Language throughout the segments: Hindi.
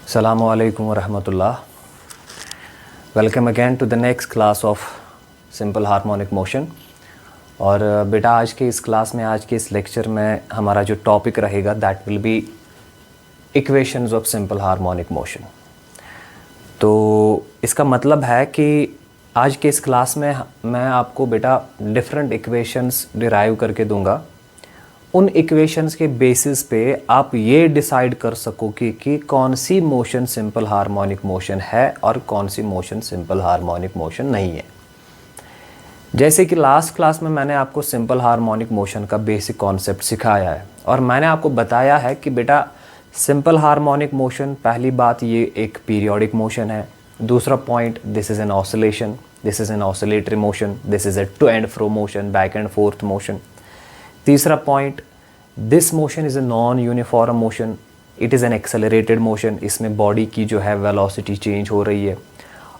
Assalamu alaikum wa rahmatullah. Welcome again to the next class of Simple Harmonic Motion. और बेटा आज के इस क्लास में, आज के इस लेक्चर में हमारा जो टॉपिक रहेगा that will B equations of simple harmonic motion. तो इसका मतलब है कि आज के इस क्लास में मैं आपको बेटा डिफरेंट इक्वेशंस डिराइव करके दूंगा। उन इक्वेशंस के बेसिस पे आप ये डिसाइड कर सकोगे कि कौन सी मोशन सिंपल हार्मोनिक मोशन है और कौन सी मोशन सिंपल हार्मोनिक मोशन नहीं है। जैसे कि लास्ट क्लास में मैंने आपको सिंपल हार्मोनिक मोशन का बेसिक कॉन्सेप्ट सिखाया है और मैंने आपको बताया है कि बेटा सिंपल हार्मोनिक मोशन, पहली बात ये एक पीरियोडिक मोशन है। दूसरा point, this is an oscillation, this is an oscillatory motion, this is a to and fro motion, back and forth motion. तीसरा point, this motion is a non uniform motion, it is an accelerated motion, इसमें बॉडी की जो है वेलोसिटी चेंज हो रही है।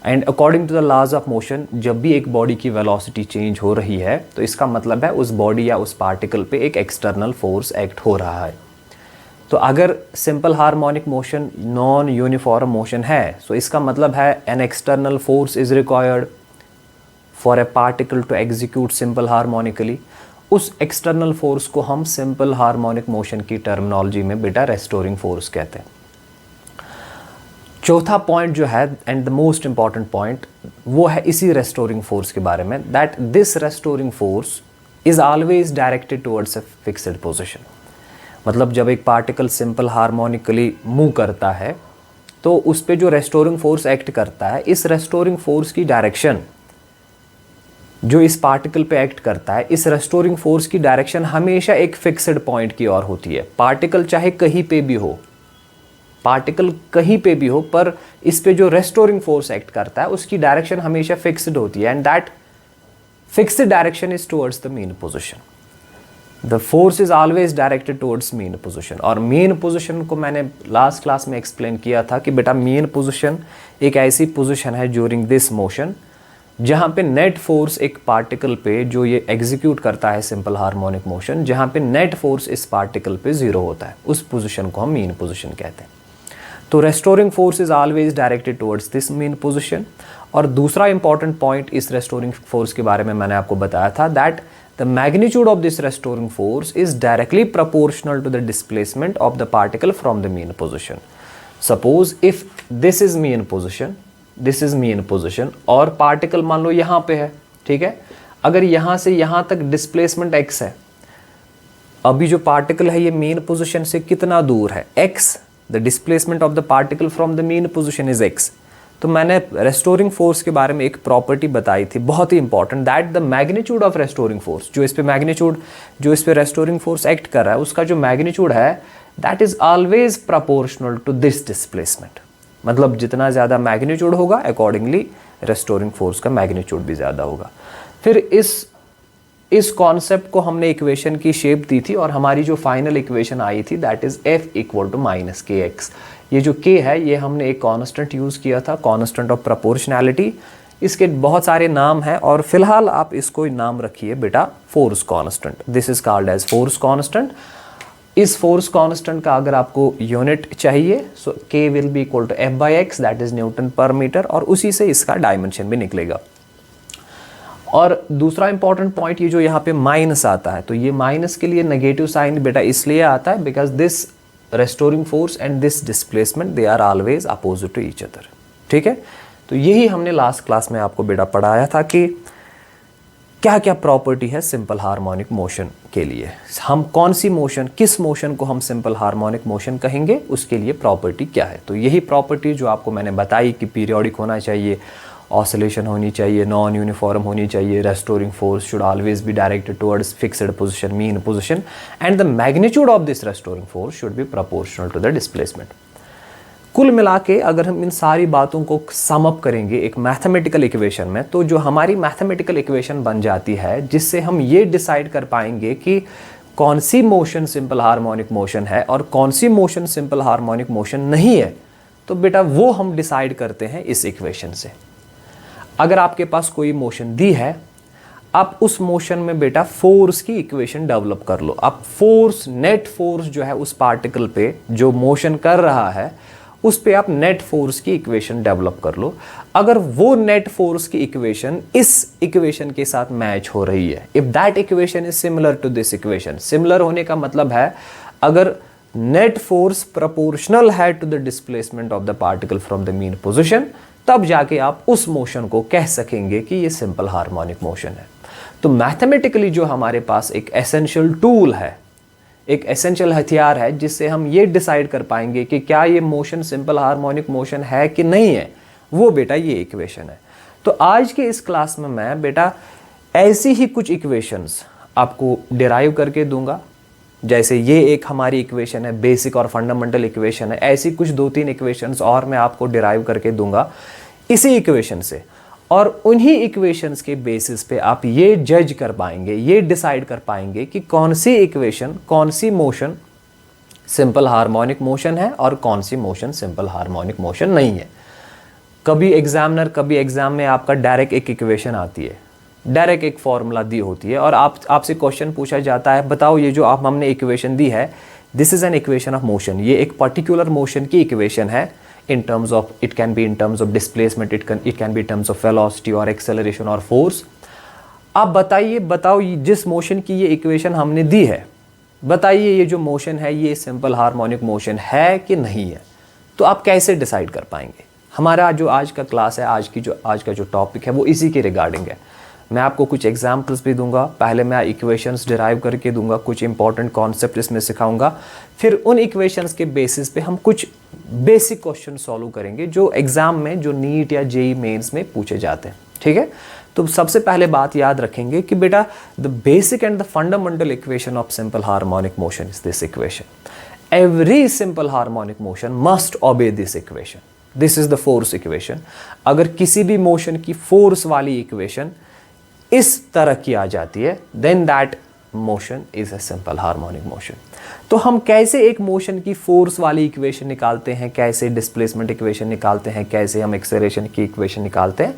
And according to the laws of motion, जब भी एक बॉडी की वेलोसिटी चेंज हो रही है तो इसका मतलब है उस बॉडी या उस पार्टिकल पे एक एक्सटर्नल फोर्स एक्ट हो रहा है। तो अगर simple harmonic motion non uniform motion है तो इसका मतलब है an external force is required for a particle to execute simple harmonically. उस एक्सटर्नल फोर्स को हम सिंपल हार्मोनिक मोशन की टर्मिनोलॉजी में बेटा रेस्टोरिंग फोर्स कहते हैं। चौथा पॉइंट जो है and the most important point वो है इसी रेस्टोरिंग फोर्स के बारे में, that this restoring force is always directed towards a fixed position. मतलब जब एक पार्टिकल सिंपल हार्मोनिकली मूव करता है तो उस पर जो रेस्टोरिंग फोर्स एक्ट करता है, इस रेस्टोरिंग फोर्स की डायरेक्शन जो इस पार्टिकल पे एक्ट करता है, इस रेस्टोरिंग फोर्स की डायरेक्शन हमेशा एक फिक्स्ड पॉइंट की ओर होती है। पार्टिकल चाहे कहीं पे भी हो, पार्टिकल कहीं पे भी हो, पर इस पे जो रेस्टोरिंग फोर्स एक्ट करता है उसकी डायरेक्शन हमेशा फिक्स्ड होती है and that fixed direction is towards the mean position. The force is always directed towards main position. और मेन पोजीशन को मैंने लास्ट क्लास में एक्सप्लेन किया था कि बेटा मेन पोजीशन एक ऐसी पोजीशन है ड्यूरिंग दिस मोशन जहाँ पे नेट फोर्स एक पार्टिकल पे जो ये एग्जीक्यूट करता है सिंपल हार्मोनिक मोशन, जहाँ पे नेट फोर्स इस पार्टिकल पे जीरो होता है, उस पोजीशन को हम मेन पोजीशन कहते हैं। तो restoring force is always directed towards this mean position. और दूसरा इंपॉर्टेंट पॉइंट इस रेस्टोरिंग फोर्स के बारे में मैंने आपको बताया था, that the magnitude of this restoring force is directly proportional to the displacement of the particle from the mean position. Suppose if this is mean position, this is mean position और पार्टिकल मान लो यहाँ पे है, ठीक है। अगर यहाँ से यहाँ तक डिस्प्लेसमेंट x है, अभी जो पार्टिकल है ये मेन पोजीशन से कितना दूर है, x, the displacement of the particle from the mean position is x। तो मैंने रेस्टोरिंग फोर्स के बारे में एक प्रॉपर्टी बताई थी बहुत ही important, that the magnitude of restoring force, जो इस पे मैग्नीट्यूड, जो इस पे रेस्टोरिंग फोर्स एक्ट कर रहा है उसका जो मैग्नीट्यूड है that is always proportional to this displacement. मतलब जितना ज़्यादा मैग्नीट्यूड होगा अकॉर्डिंगली रेस्टोरिंग फोर्स का मैग्नीट्यूड भी ज़्यादा होगा। फिर इस कॉन्सेप्ट को हमने इक्वेशन की शेप दी थी और हमारी जो फाइनल इक्वेशन आई थी that is F equal to minus के एक्स। ये जो K है ये हमने एक कॉन्स्टेंट यूज़ किया था, कॉन्स्टेंट ऑफ प्रोपोर्शनैलिटी। इसके बहुत सारे नाम हैं और फिलहाल आप इसको नाम रखिए बेटा force constant. This is called as force constant. इस फोर्स कांस्टेंट का अगर आपको यूनिट चाहिए so K will be equal to F/x, that is newton per metre, और उसी से इसका डायमेंशन भी निकलेगा। और दूसरा इंपॉर्टेंट पॉइंट, ये जो यहाँ पे माइनस आता है, तो ये माइनस के लिए नेगेटिव साइन बेटा इसलिए आता है because this restoring force and this displacement they are always opposite to each other, ठीक है। तो यही हमने लास्ट क्लास में आपको बेटा पढ़ाया था कि क्या क्या प्रॉपर्टी है सिंपल हार्मोनिक मोशन के लिए, हम कौन सी मोशन, किस मोशन को हम सिंपल हार्मोनिक मोशन कहेंगे, उसके लिए प्रॉपर्टी क्या है। तो यही प्रॉपर्टी जो आपको मैंने बताई कि पीरियोडिक होना चाहिए, ऑसिलेशन होनी चाहिए, नॉन यूनिफॉर्म होनी चाहिए, restoring force should always be directed towards fixed position, mean position, and the magnitude of this restoring force should be proportional to the displacement. कुल मिला के अगर हम इन सारी बातों को सम अप करेंगे एक मैथमेटिकल इक्वेशन में, तो जो हमारी मैथमेटिकल इक्वेशन बन जाती है जिससे हम ये डिसाइड कर पाएंगे कि कौन सी मोशन सिंपल हार्मोनिक मोशन है और कौन सी मोशन सिंपल हार्मोनिक मोशन नहीं है, तो बेटा वो हम डिसाइड करते हैं इस इक्वेशन से। अगर आपके पास कोई मोशन दी है, आप उस मोशन में बेटा फोर्स की इक्वेशन डेवलप कर लो। अब फोर्स, नेट फोर्स जो है उस पार्टिकल पे जो मोशन कर रहा है उस पे आप नेट फोर्स की इक्वेशन डेवलप कर लो। अगर वो नेट फोर्स की इक्वेशन इस इक्वेशन के साथ मैच हो रही है, if that equation is similar to this equation, similar होने का मतलब है अगर नेट फोर्स प्रोपोर्शनल है to the displacement of the particle from the mean position, तब जाके आप उस मोशन को कह सकेंगे कि ये सिंपल हार्मोनिक मोशन है। तो मैथमेटिकली जो हमारे पास एक एसेंशियल टूल है, एक एसेंशियल हथियार है जिससे हम ये डिसाइड कर पाएंगे कि क्या ये मोशन सिंपल हार्मोनिक मोशन है कि नहीं है, वो बेटा ये इक्वेशन है। तो आज के इस क्लास में मैं बेटा ऐसी ही कुछ इक्वेशंस आपको डिराइव करके दूंगा। जैसे ये एक हमारी इक्वेशन है, बेसिक और फंडामेंटल इक्वेशन है, ऐसी कुछ 2-3 इक्वेशंस और मैं आपको डिराइव करके दूंगा इसी इक्वेशन से, और उन्हीं इक्वेशंस के बेसिस पे आप ये जज कर पाएंगे, ये डिसाइड कर पाएंगे कि कौन सी इक्वेशन, कौन सी मोशन सिंपल हार्मोनिक मोशन है और कौन सी मोशन सिंपल हार्मोनिक मोशन नहीं है। कभी एग्जाम में आपका डायरेक्ट एक इक्वेशन आती है, डायरेक्ट एक फॉर्मूला दी होती है और आपसे क्वेश्चन पूछा जाता है, बताओ ये जो हमने इक्वेशन दी है, this is an equation of motion, ये एक पर्टिकुलर मोशन की इक्वेशन है in terms of, it can be in terms of displacement, it can be in terms of velocity or acceleration or force। आप बताओ जिस मोशन की ये इक्वेशन हमने दी है, बताइए ये जो मोशन है ये सिंपल हार्मोनिक मोशन है कि नहीं है। तो आप कैसे डिसाइड कर पाएंगे? हमारा जो आज का क्लास है, आज का जो टॉपिक है वो इसी के रिगार्डिंग है। मैं आपको कुछ एग्जाम्पल्स भी दूंगा, पहले मैं इक्वेशंस डिराइव करके दूंगा, कुछ इंपॉर्टेंट कॉन्सेप्ट इसमें सिखाऊंगा, फिर उन इक्वेशंस के बेसिस पे हम कुछ बेसिक क्वेश्चन सॉल्व करेंगे जो एग्जाम में, जो नीट या जेई मेंस में पूछे जाते हैं। ठीक है, तो सबसे पहले बात याद रखेंगे कि बेटा the basic and the fundamental equation of simple harmonic motion is this equation. Every simple harmonic motion must ओबे this equation, this is the force equation. अगर किसी भी मोशन की फोर्स वाली इक्वेशन इस तरह की आ जाती है, then that motion is a simple harmonic motion. तो हम कैसे एक मोशन की फोर्स वाली इक्वेशन निकालते हैं, कैसे डिस्प्लेसमेंट इक्वेशन निकालते हैं, कैसे हम एक्सेलरेशन की इक्वेशन निकालते हैं,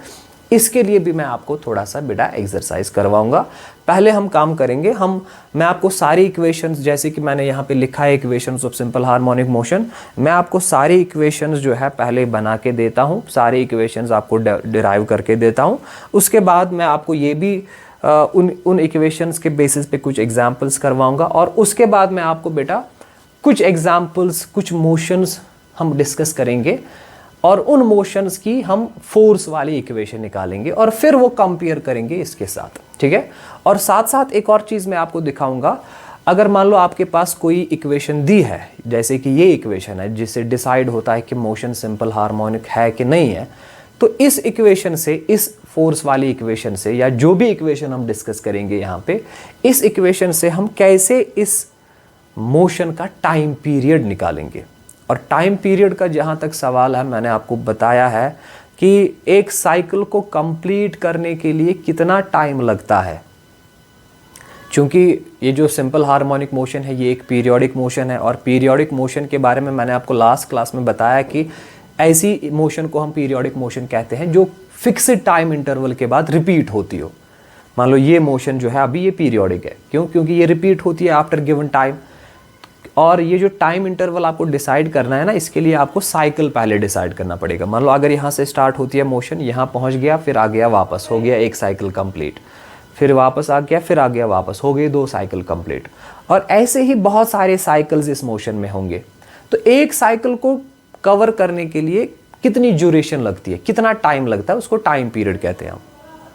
इसके लिए भी मैं आपको थोड़ा सा बेटा एक्सरसाइज करवाऊंगा। पहले हम काम करेंगे, मैं आपको सारी इक्वेशंस, जैसे कि मैंने यहाँ पे लिखा है equations of simple harmonic motion, मैं आपको सारी इक्वेशंस जो है पहले बना के देता हूँ, सारी इक्वेशंस आपको डिराइव करके देता हूँ। उसके बाद मैं आपको ये भी उन इक्वेशंस के बेसिस पे कुछ एग्जाम्पल्स करवाऊँगा, और उसके बाद मैं आपको बेटा कुछ एग्जाम्पल्स, कुछ मोशंस हम डिस्कस करेंगे और उन मोशंस की हम फोर्स वाली इक्वेशन निकालेंगे और फिर वो कंपेयर करेंगे इसके साथ। ठीक है, और साथ साथ एक और चीज़ मैं आपको दिखाऊंगा। अगर मान लो आपके पास कोई इक्वेशन दी है, जैसे कि ये इक्वेशन है जिससे डिसाइड होता है कि मोशन सिंपल हार्मोनिक है कि नहीं है, तो इस इक्वेशन से, इस फोर्स वाली इक्वेशन से, या जो भी इक्वेशन हम डिस्कस करेंगे यहाँ पे, इस इक्वेशन से हम कैसे इस मोशन का टाइम पीरियड निकालेंगे। और टाइम पीरियड का जहाँ तक सवाल है, मैंने आपको बताया है कि एक साइकिल को कंप्लीट करने के लिए कितना टाइम लगता है। क्योंकि ये जो सिंपल हार्मोनिक मोशन है ये एक पीरियोडिक मोशन है, और पीरियोडिक मोशन के बारे में मैंने आपको लास्ट क्लास में बताया कि ऐसी मोशन को हम पीरियोडिक मोशन कहते हैं जो फिक्स्ड टाइम इंटरवल के बाद रिपीट होती हो। मान लो ये मोशन जो है अभी ये पीरियोडिक है, क्यों? क्योंकि ये रिपीट होती है आफ्टर गिवन टाइम। और ये जो टाइम इंटरवल आपको डिसाइड करना है ना, इसके लिए आपको साइकिल पहले डिसाइड करना पड़ेगा। मान लो अगर यहाँ से स्टार्ट होती है मोशन, यहाँ पहुँच गया, फिर आ गया वापस, हो गया एक साइकिल कंप्लीट, फिर वापस आ गया, फिर आ गया वापस, हो गए 2 साइकिल कंप्लीट। और ऐसे ही बहुत सारे साइकिल्स इस मोशन में होंगे। तो एक साइकिल को कवर करने के लिए कितनी ड्यूरेशन लगती है, कितना टाइम लगता है, उसको टाइम पीरियड कहते हैं हम।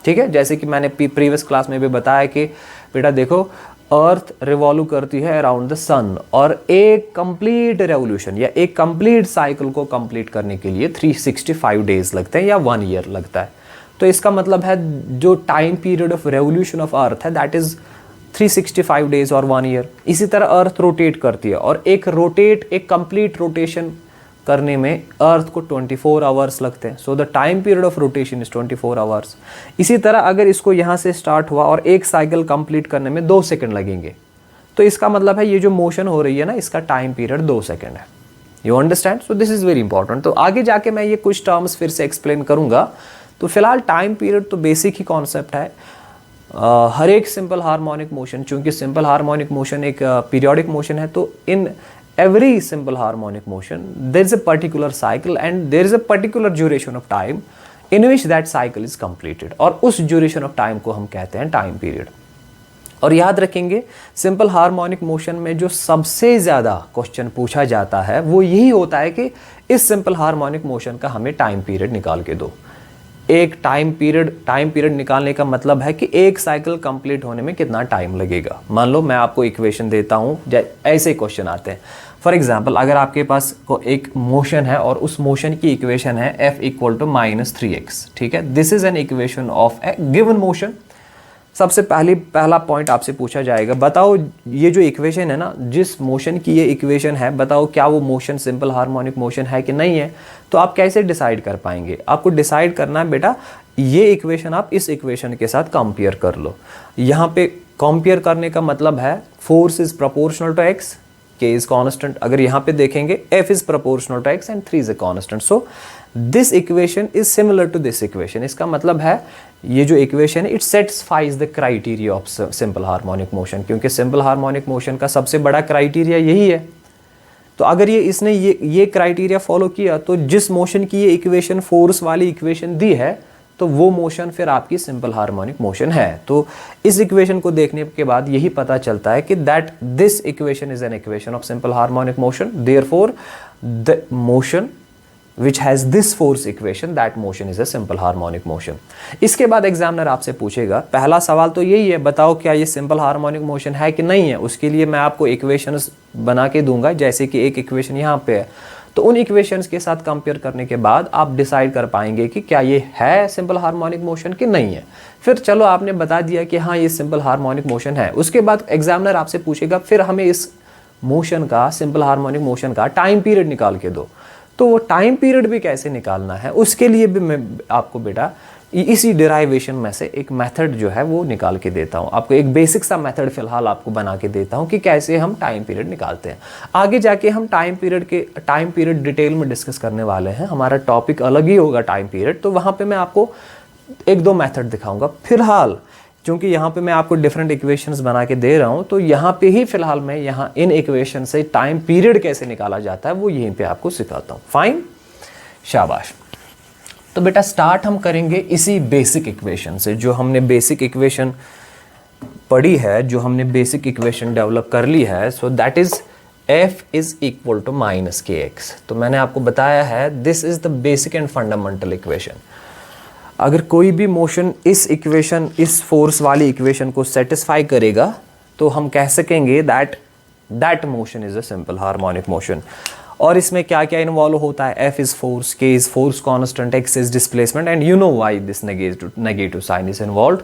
ठीक है, जैसे कि मैंने प्रीवियस क्लास में भी बताया कि बेटा देखो, अर्थ रिवॉल्व करती है अराउंड द सन, और एक कंप्लीट रेवोल्यूशन या एक कंप्लीट साइकिल को कंप्लीट करने के लिए 365 डेज लगते हैं या 1 ईयर लगता है। तो इसका मतलब है जो time period of revolution of earth है दैट इज 365 डेज और 1 ईयर। इसी तरह अर्थ रोटेट करती है, और एक कंप्लीट रोटेशन करने में अर्थ को 24 आवर्स लगते हैं। So the time period of rotation is 24 hours. इसी तरह अगर इसको यहाँ से स्टार्ट हुआ और एक साइकिल कंप्लीट करने में 2 सेकंड लगेंगे, तो इसका मतलब है ये जो मोशन हो रही है ना, इसका टाइम पीरियड 2 सेकंड है। You understand? So this is very important. तो आगे जाके मैं ये कुछ टर्म्स फिर से एक्सप्लेन करूँगा। तो फिलहाल टाइम पीरियड तो बेसिक ही कॉन्सेप्ट है। हर एक सिंपल हार्मोनिक मोशन, चूँकि सिंपल हार्मोनिक मोशन एक पीरियोडिक मोशन है, तो इन every simple harmonic motion, there is a particular cycle and there is a particular duration of time in which that cycle is completed. और उस duration of time को हम कहते हैं time period. और याद रखेंगे सिंपल हार्मोनिक मोशन में जो सबसे ज़्यादा क्वेश्चन पूछा जाता है वो यही होता है कि इस सिंपल हार्मोनिक मोशन का हमें टाइम पीरियड निकाल के दो. एक टाइम पीरियड निकालने का मतलब है कि एक साइकिल कंप्लीट होने में कितना टाइम लगेगा. मान लो मैं आपको इक्वेशन देता हूँ, ऐसे क्वेश्चन आते हैं. फॉर एग्जाम्पल, अगर आपके पास को एक मोशन है और उस मोशन की इक्वेशन है f = -3x. ठीक है, this is an equation of A given motion. सबसे पहला पॉइंट आपसे पूछा जाएगा, बताओ ये जो इक्वेशन है ना, जिस मोशन की ये इक्वेशन है, बताओ क्या वो मोशन सिंपल हार्मोनिक मोशन है कि नहीं है. तो आप कैसे डिसाइड कर पाएंगे? आपको डिसाइड करना है बेटा, ये इक्वेशन आप इस इक्वेशन के साथ कंपेयर कर लो. यहाँ पे कंपेयर करने का मतलब है force is proportional to x, k is constant. अगर यहाँ पे देखेंगे f is proportional to x and 3 is a constant. So this equation is similar to this equation. इसका मतलब है ये जो इक्वेशन है it satisfies the criteria of simple harmonic motion, क्योंकि सिंपल हार्मोनिक मोशन का सबसे बड़ा क्राइटेरिया यही है. तो अगर इसने ये क्राइटेरिया फॉलो किया तो जिस मोशन की ये इक्वेशन फोर्स वाली इक्वेशन दी है तो वो मोशन फिर आपकी सिंपल हार्मोनिक मोशन है. तो इस इक्वेशन को देखने के बाद यही पता चलता है कि that this equation is an equation of simple harmonic motion. Therefore the motion which has this force equation, that motion is a simple harmonic motion. इसके बाद एग्जामिनर आपसे पूछेगा, पहला सवाल तो यही है, बताओ क्या ये सिंपल हार्मोनिक मोशन है कि नहीं है. उसके लिए मैं आपको इक्वेशंस बना के दूंगा, जैसे कि एक इक्वेशन यहाँ पे है, तो उन इक्वेशंस के साथ कंपेयर करने के बाद आप डिसाइड कर पाएंगे कि क्या ये है सिंपल हार्मोनिक मोशन कि नहीं है. फिर चलो आपने बता दिया कि हाँ ये सिंपल हार्मोनिक मोशन है. उसके बाद एग्जामिनर आपसे पूछेगा फिर हमें इस मोशन का, सिंपल हार्मोनिक मोशन का टाइम पीरियड निकाल के दो. तो वो टाइम पीरियड भी कैसे निकालना है उसके लिए भी मैं आपको बेटा इसी डिराइवेशन में से एक मेथड जो है वो निकाल के देता हूँ. आपको एक बेसिक सा मेथड फिलहाल आपको बना के देता हूँ कि कैसे हम टाइम पीरियड निकालते हैं. आगे जाके हम टाइम पीरियड डिटेल में डिस्कस करने वाले हैं. हमारा टॉपिक अलग ही होगा टाइम पीरियड, तो वहाँ पे मैं आपको एक दो मेथड दिखाऊंगा. फिलहाल क्योंकि यहाँ पे मैं आपको डिफरेंट इक्वेशंस बना के दे रहा हूँ, तो यहाँ पे ही फिलहाल मैं यहाँ इन इक्वेशन से टाइम पीरियड कैसे निकाला जाता है वो यहीं पे आपको सिखाता हूँ. फाइन, शाबाश. तो बेटा स्टार्ट हम करेंगे इसी बेसिक इक्वेशन से, जो हमने बेसिक इक्वेशन पढ़ी है, जो हमने बेसिक इक्वेशन डेवलप कर ली है. So that is f is equal to -kx. तो मैंने आपको बताया है this is the basic and fundamental equation. अगर कोई भी मोशन इस इक्वेशन, इस फोर्स वाली इक्वेशन को सेटिस्फाई करेगा तो हम कह सकेंगे that motion is a simple harmonic motion. और इसमें क्या क्या इन्वॉल्व होता है? f is force, k is force constant, x is displacement and you know why this negative sign is involved.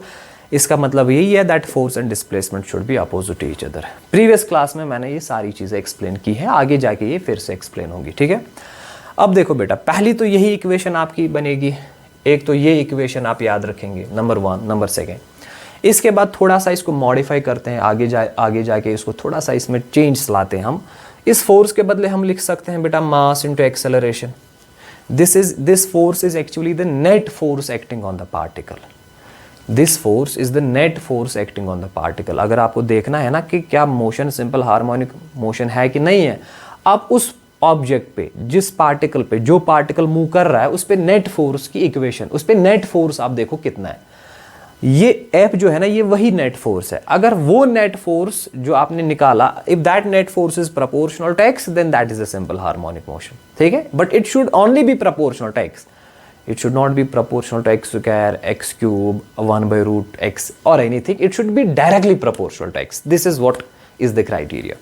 इसका मतलब यही है that force and displacement should be opposite to each other. Previous class में मैंने ये सारी चीज़ें एक्सप्लेन की है, आगे जाके ये फिर से एक्सप्लेन होंगी. ठीक है, अब देखो बेटा, पहली तो यही इक्वेशन आपकी बनेगी. एक तो ये इक्वेशन आप याद रखेंगे, नंबर 1. नंबर 2, इसके बाद थोड़ा सा इसको मॉडिफाई करते हैं, आगे जाके इसको थोड़ा सा इसमें चेंज लाते हैं हम. इस फोर्स के बदले हम लिख सकते हैं बेटा mass into acceleration. This force is actually the net force acting on the particle. This force is the net force acting on the particle. अगर आपको देखना है ना कि क्या मोशन सिंपल हार्मोनिक मोशन है कि नहीं है, आप उस ऑब्जेक्ट पे, जिस पार्टिकल पे, जो पार्टिकल मूव कर रहा है उस पे नेट फोर्स की इक्वेशन, उस पे नेट फोर्स आप देखो कितना है. ये F जो है ना, ये वही नेट फोर्स है. अगर वो नेट फोर्स जो आपने निकाला, if that net force is proportional to x, then that is a simple harmonic motion. ठीक है, but it should only be proportional to x. It should not be proportional to x square, x cube, 1/√x or anything. It should be directly proportional to x. This is what is the criteria.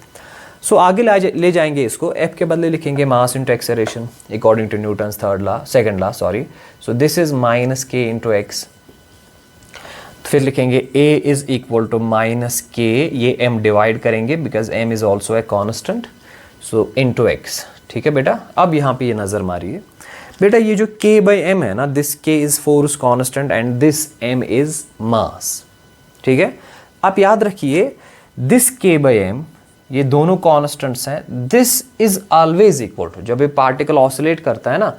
So आगे ले जाएंगे इसको. F के बदले लिखेंगे mass into acceleration according to Newton's second law. So this is -k into x. फिर लिखेंगे a is equal to -k. ये m डिवाइड करेंगे because m is also a constant. So into x. ठीक है बेटा, अब यहाँ पे ये नज़र मारिए बेटा, ये जो k/m है ना, this k is force constant and this m is mass. ठीक है, आप याद रखिए दिस k/m, ये दोनों कांस्टेंट्स हैं. This is always equal to, जब ये पार्टिकल ऑसिलेट करता है ना,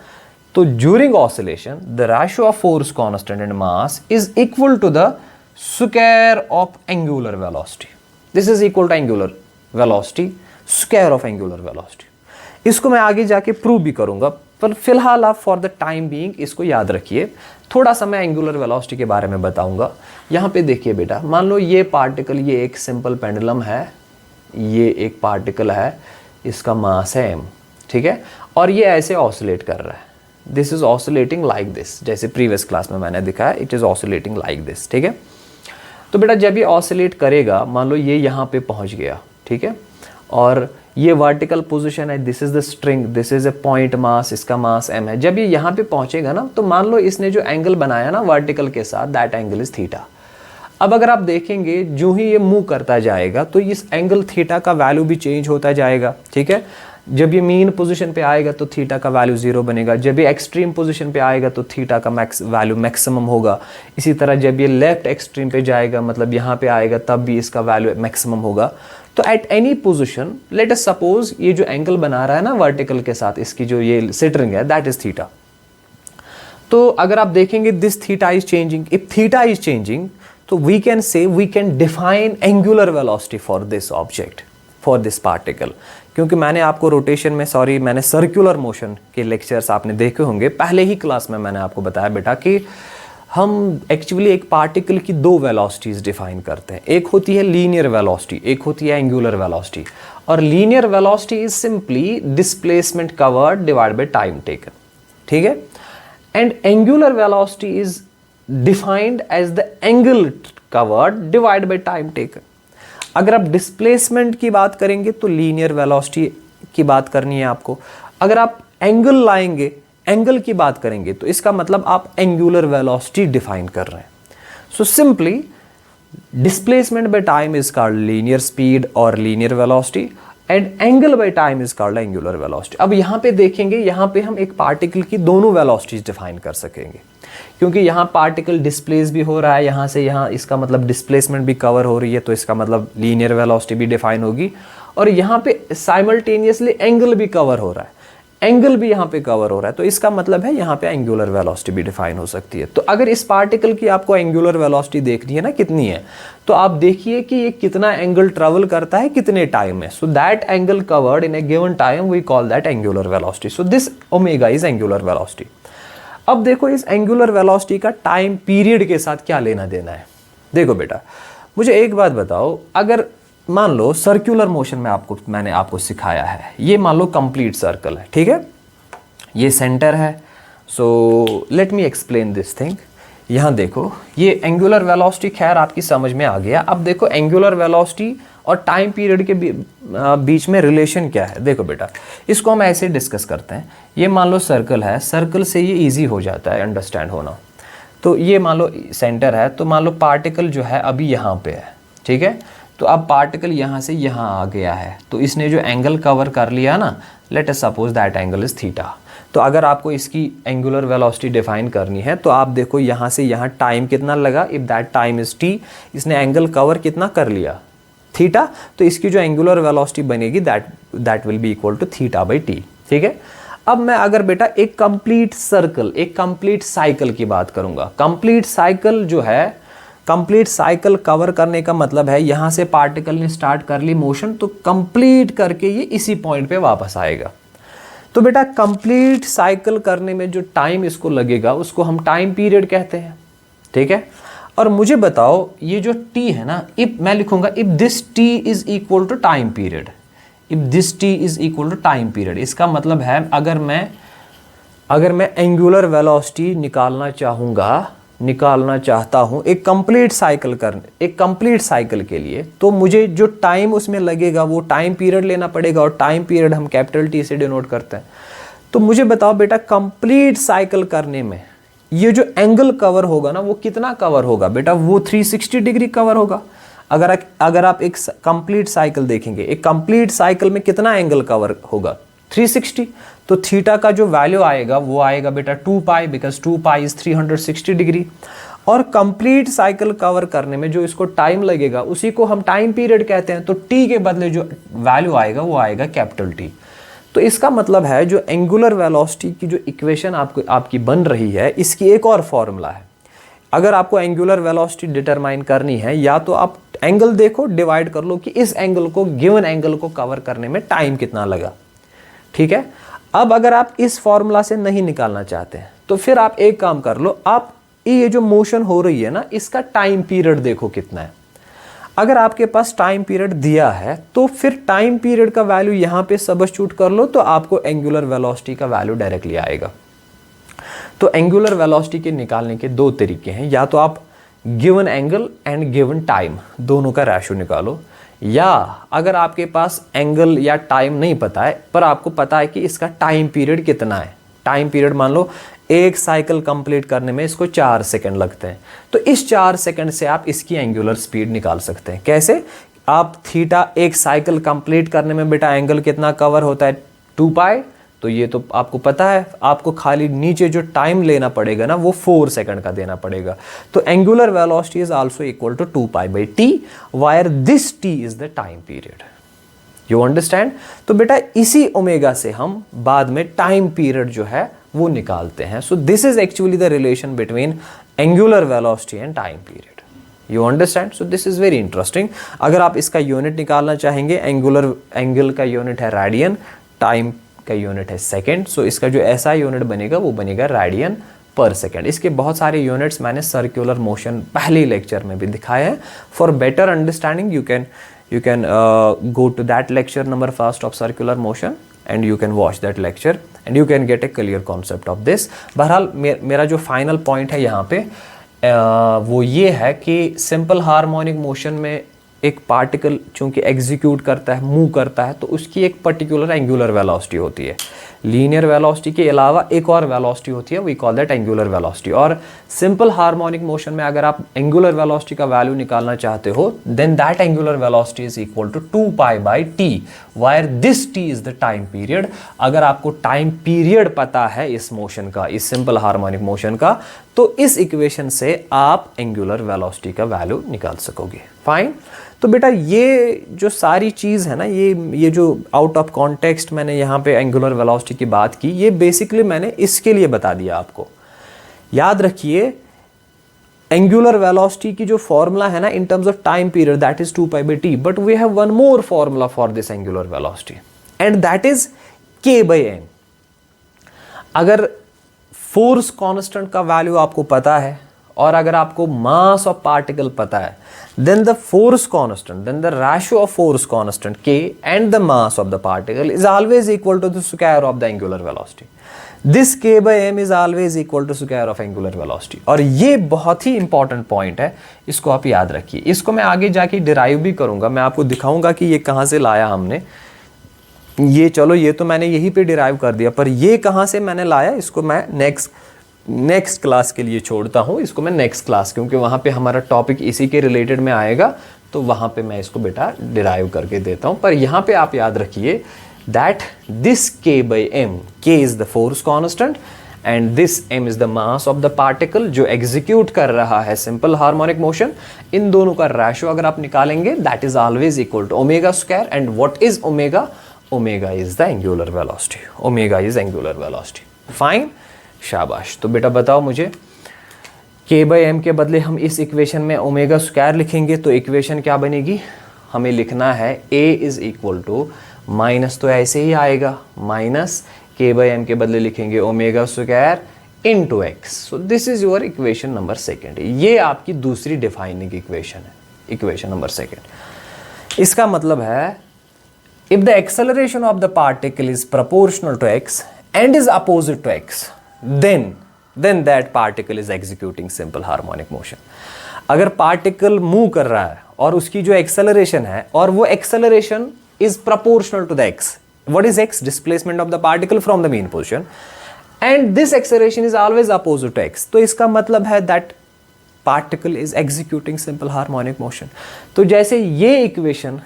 तो during oscillation the ratio of force constant and mass is equal to the square of angular velocity. This is equal to angular velocity. Square of angular velocity. इसको मैं आगे जाके प्रूव भी करूंगा, पर फिलहाल आप फॉर द टाइम बीइंग इसको याद रखिए। थोड़ा सा मैं एंगुलर वेलोसिटी के बारे में बताऊंगा। यहाँ पे देखिए बेटा, मान लो ये पार्टिकल, ये एक सिंपल पेंडुलम है, ये एक पार्टिकल है, इसका मास है m, ठीक है, और ये ऐसे ऑसिलेट कर रहा है। This is oscillating like this, जैसे प्रीवियस क्लास में मैंने दिखाया, it is oscillating like this, ठीक है। तो बेटा जब ये ऑसिलेट करेगा, मान लो ये यहाँ पे पहुँच गया, ठीक है, और ये वर्टिकल पोजीशन है, this is the string, this is A point mass, इसका मास m है। जब ये यहाँ पे पहुँचेगा ना, तो मान लो इसने जो एंगल बनाया ना वर्टिकल के साथ, दैट एंगल इज थीटा। अब अगर आप देखेंगे जो ही ये मूव करता जाएगा तो इस एंगल थीटा का वैल्यू भी चेंज होता जाएगा, ठीक है। जब ये मीन पोजीशन पे आएगा तो थीटा का वैल्यू 0 बनेगा, जब ये एक्सट्रीम पोजीशन पे आएगा तो थीटा का वैल्यू मैक्सिमम होगा। इसी तरह जब ये लेफ्ट एक्सट्रीम पे जाएगा, मतलब यहाँ पे आएगा, तब भी इसका वैल्यू मैक्सिमम होगा। तो at any position, late us suppose ये जो एंगल बना रहा है ना वर्टिकल के साथ, इसकी जो ये सिटरिंग है, दैट इज थीटा। तो अगर आप देखेंगे this theta is changing, if theta is changing, तो we can say, we can define angular velocity for this object, for this particle. क्योंकि मैंने आपको रोटेशन में, मैंने सर्कुलर मोशन के लेक्चर्स आपने देखे होंगे, पहले ही क्लास में मैंने आपको बताया बेटा कि हम एक्चुअली एक पार्टिकल की दो वेलोसिटीज डिफाइन करते हैं। एक होती है लीनियर वेलोसिटी, एक होती है एंगुलर वेलोसिटी। और linear velocity is simply displacement covered divide by time taken, ठीक है। And angular velocity is defined as the angle covered divide by time taken. अगर आप डिस्प्लेसमेंट की बात करेंगे तो लीनियर वेलोसिटी की बात करनी है आपको। अगर आप एंगल लाएंगे, एंगल की बात करेंगे, तो इसका मतलब आप एंगुलर वेलोसिटी डिफाइन कर रहे हैं। So simply displacement by time is called linear speed और linear velocity, and angle by time is called angular velocity. अब यहाँ पे देखेंगे, यहाँ पे हम एक पार्टिकल की दोनों वेलोसिटीज डिफाइन कर सकेंगे, क्योंकि यहाँ पार्टिकल डिस्प्लेस भी हो रहा है यहाँ से यहाँ, इसका मतलब डिस्प्लेसमेंट भी कवर हो रही है, तो इसका मतलब लीनियर वेलोसिटी भी डिफाइन होगी। और यहाँ पे साइमल्टेनियसली एंगल भी कवर हो रहा है, एंगल भी यहाँ पे कवर हो रहा है, तो इसका मतलब है यहाँ पे एंगुलर वेलोसिटी भी डिफाइन हो सकती है। तो अगर इस पार्टिकल की आपको एंगुलर वेलोसिटी देखनी है ना कितनी है, तो आप देखिए कि ये कितना एंगल ट्रेवल करता है कितने टाइम में। So that angle covered in a given time we call that angular velocity. So this omega is angular velocity. अब देखो इस एंगुलर वेलोसिटी का टाइम पीरियड के साथ क्या लेना देना है। देखो बेटा, मुझे एक बात बताओ, अगर मान लो सर्कुलर मोशन में मैंने आपको सिखाया है, ये मान लो कंप्लीट सर्कल है, ठीक है, ये सेंटर है। So let me explain this thing. यहाँ देखो ये एंगुलर वेलोसिटी खैर आपकी समझ में आ गया। अब देखो एंगुलर वेलोसिटी और टाइम पीरियड के बीच में रिलेशन क्या है। देखो बेटा, इसको हम ऐसे डिस्कस करते हैं। ये मान लो सर्कल है, सर्कल से ये इजी हो जाता है अंडरस्टैंड होना। तो ये मान लो सेंटर है, तो मान लो पार्टिकल जो है अभी यहाँ पे है, ठीक है। तो अब पार्टिकल यहाँ से यहाँ आ गया है, तो इसने जो एंगल कवर कर लिया ना, late us suppose that angle is theta. तो अगर आपको इसकी एंगुलर वेलोसिटी डिफाइन करनी है, तो आप देखो यहाँ से यहाँ टाइम कितना लगा, if that time is T, इसने एंगल कवर कितना कर लिया, थीटा, तो इसकी जो एंगुलर वेलोसिटी बनेगी that will be equal to theta by T, ठीक है। अब मैं अगर बेटा एक कंप्लीट सर्कल, एक कंप्लीट साइकिल की बात करूंगा। कंप्लीट साइकिल जो है, कंप्लीट साइकिल कवर करने का मतलब है यहाँ से पार्टिकल ने स्टार्ट कर ली मोशन, तो कंप्लीट करके ये इसी पॉइंट पे वापस आएगा। तो बेटा कंप्लीट साइकिल करने में जो टाइम इसको लगेगा उसको हम टाइम पीरियड कहते हैं, ठीक है। और मुझे बताओ ये जो t है ना, इफ मैं लिखूंगा if this t is equal to time period, if this t is equal to time period, इसका मतलब है अगर मैं एंगुलर वेलोसिटी निकालना चाहता हूं एक कंप्लीट साइकिल के लिए, तो मुझे जो टाइम उसमें लगेगा वो टाइम पीरियड लेना पड़ेगा, और टाइम पीरियड हम कैपिटल T से डिनोट करते हैं। तो मुझे बताओ बेटा कंप्लीट साइकिल करने में ये जो एंगल कवर होगा ना, वो कितना कवर होगा बेटा, वो 360 डिग्री कवर होगा। अगर आप एक कंप्लीट साइकिल देखेंगे, एक कंप्लीट साइकिल में कितना एंगल कवर होगा, 360। तो थीटा का जो वैल्यू आएगा वो आएगा बेटा 2 पाई, बिकॉज 2 पाई इज 360 डिग्री। और कंप्लीट साइकिल कवर करने में जो इसको टाइम लगेगा उसी को हम टाइम पीरियड कहते हैं। तो टी के बदले जो वैल्यू आएगा वो आएगा कैपिटल टी। तो इसका मतलब है जो एंगुलर वेलोसिटी की जो इक्वेशन आपकी बन रही है, इसकी एक और फॉर्मूला है। अगर आपको एंगुलर वेलोसिटी डिटरमाइन करनी है, या तो आप एंगल देखो, डिवाइड कर लो कि इस एंगल को, गिवन एंगल को कवर करने में टाइम कितना लगा। ठीक है, अब अगर आप इस फॉर्मूला से नहीं निकालना चाहते हैं तो फिर आप एक काम कर लो, आप ये जो मोशन हो रही है ना, इसका टाइम पीरियड देखो कितना है। अगर आपके पास टाइम पीरियड दिया है तो फिर टाइम पीरियड का वैल्यू यहां पे सबस्टिट्यूट कर लो, तो आपको एंगुलर वेलोसिटी का वैल्यू डायरेक्टली आएगा। तो एंगुलर वेलोसिटी के निकालने के दो तरीके हैं, या तो आप given angle and given time दोनों का रेशो निकालो, या अगर आपके पास एंगल या टाइम नहीं पता है पर आपको पता है कि इसका टाइम पीरियड कितना है, टाइम पीरियड मान लो एक साइकिल कंप्लीट करने में इसको 4 सेकंड लगते हैं, तो इस 4 सेकंड से आप इसकी एंगुलर स्पीड निकाल सकते हैं। कैसे? आप थीटा, एक साइकिल कंप्लीट करने में बेटा एंगल कितना कवर होता है, 2 पाई, तो ये तो आपको पता है, आपको खाली नीचे जो टाइम लेना पड़ेगा ना वो 4 सेकंड का देना पड़ेगा। तो angular velocity is also equal to 2 pi by T, where this T is the time period. You understand? तो बेटा इसी ओमेगा से हम बाद में टाइम पीरियड जो है वो निकालते हैं। सो this is actually the relation between angular velocity and time period. You understand? So this is very interesting. अगर आप इसका यूनिट निकालना चाहेंगे, एंगल का यूनिट है रेडियन, टाइम का यूनिट है सेकेंड, सो इसका जो ऐसा यूनिट बनेगा वो बनेगा रेडियन पर सेकेंड। इसके बहुत सारे यूनिट्स मैंने सर्कुलर मोशन पहले लेक्चर में भी दिखाए हैं। For better understanding you can go to that lecture number 1 of circular motion and you can watch that lecture and you can get a clear concept of this. बहरहाल मेरा जो फाइनल पॉइंट है यहाँ पे वो ये है कि सिंपल हार्मोनिक मोशन में एक पार्टिकल चूंकि एग्जीक्यूट करता है, मूव करता है, तो उसकी एक पर्टिकुलर एंगुलर वेलोसिटी होती है। लीनियर वेलोसिटी के अलावा एक और वेलोसिटी होती है, we call that angular velocity. और सिंपल हार्मोनिक मोशन में अगर आप एंगुलर वेलोसिटी का वैल्यू निकालना चाहते हो, then that angular velocity is equal to 2 pi by T, where this T is the time period. अगर आपको टाइम पीरियड पता है इस मोशन का, इस सिंपल हार्मोनिक मोशन का, तो इस इक्वेशन से आप एंगुलर वेलोसिटी का वैल्यू निकाल सकोगे। फाइन। तो बेटा ये जो सारी चीज़ है ना, ये जो आउट ऑफ कॉन्टेक्स्ट मैंने यहाँ पे एंगुलर वेलोसिटी की बात की, ये बेसिकली मैंने इसके लिए बता दिया आपको। याद रखिए एंगुलर वेलोसिटी की जो फॉर्मूला है ना in terms of time period, that is 2 pi by T, but we have one more formula for this angular velocity and that is k by m। अगर फोर्स कांस्टेंट का वैल्यू आपको पता है और अगर आपको मास ऑफ पार्टिकल पता है, then the force constant, then the ratio of force constant k and the mass of the particle is always equal to the square of the angular velocity. This k by m is always equal to square of angular velocity. और ये बहुत ही इंपॉर्टेंट पॉइंट है, इसको आप याद रखिए। इसको मैं आगे जाके डिराइव भी करूंगा, मैं आपको दिखाऊंगा कि ये कहाँ से लाया हमने। ये चलो ये तो मैंने यहीं पे डिराइव कर दिया, पर ये कहाँ से मैंने लाया इसको मैं नेक्स्ट क्लास के लिए छोड़ता हूँ। इसको मैं नेक्स्ट क्लास, क्योंकि वहाँ पे हमारा टॉपिक इसी के रिलेटेड में आएगा, तो वहाँ पे मैं इसको बेटा डिराइव करके देता हूँ। पर यहाँ पे आप याद रखिए that this k by m, k is the force constant and this m is the mass of the particle जो एग्जीक्यूट कर रहा है सिंपल हार्मोनिक मोशन। इन दोनों का रेशियो अगर आप निकालेंगे that is always equal to omega square. And what is omega? Omega is the angular velocity. Omega is angular velocity. Fine, शाबाश। तो बेटा बताओ मुझे, k बाई m के बदले हम इस इक्वेशन में ओमेगा स्क्वायर लिखेंगे तो इक्वेशन क्या बनेगी? हमें लिखना है a is equal to minus, तो ऐसे ही आएगा, माइनस k बाई m के बदले लिखेंगे omega square into x। So this is your equation number second. ये आपकी दूसरी डिफाइनिंग इक्वेशन है, इक्वेशन नंबर सेकेंड। इसका मतलब है if the acceleration of the particle is proportional to x and is opposite to x, then that particle is executing simple harmonic motion. अगर पार्टिकल मूव कर रहा है और उसकी जो एक्सेलरेशन है और वो acceleration is proportional to the x, what is x? Displacement of the particle from the mean position, and this acceleration is always opposite to x. तो इसका मतलब है that particle is executing simple harmonic motion. तो जैसे ये इक्वेशन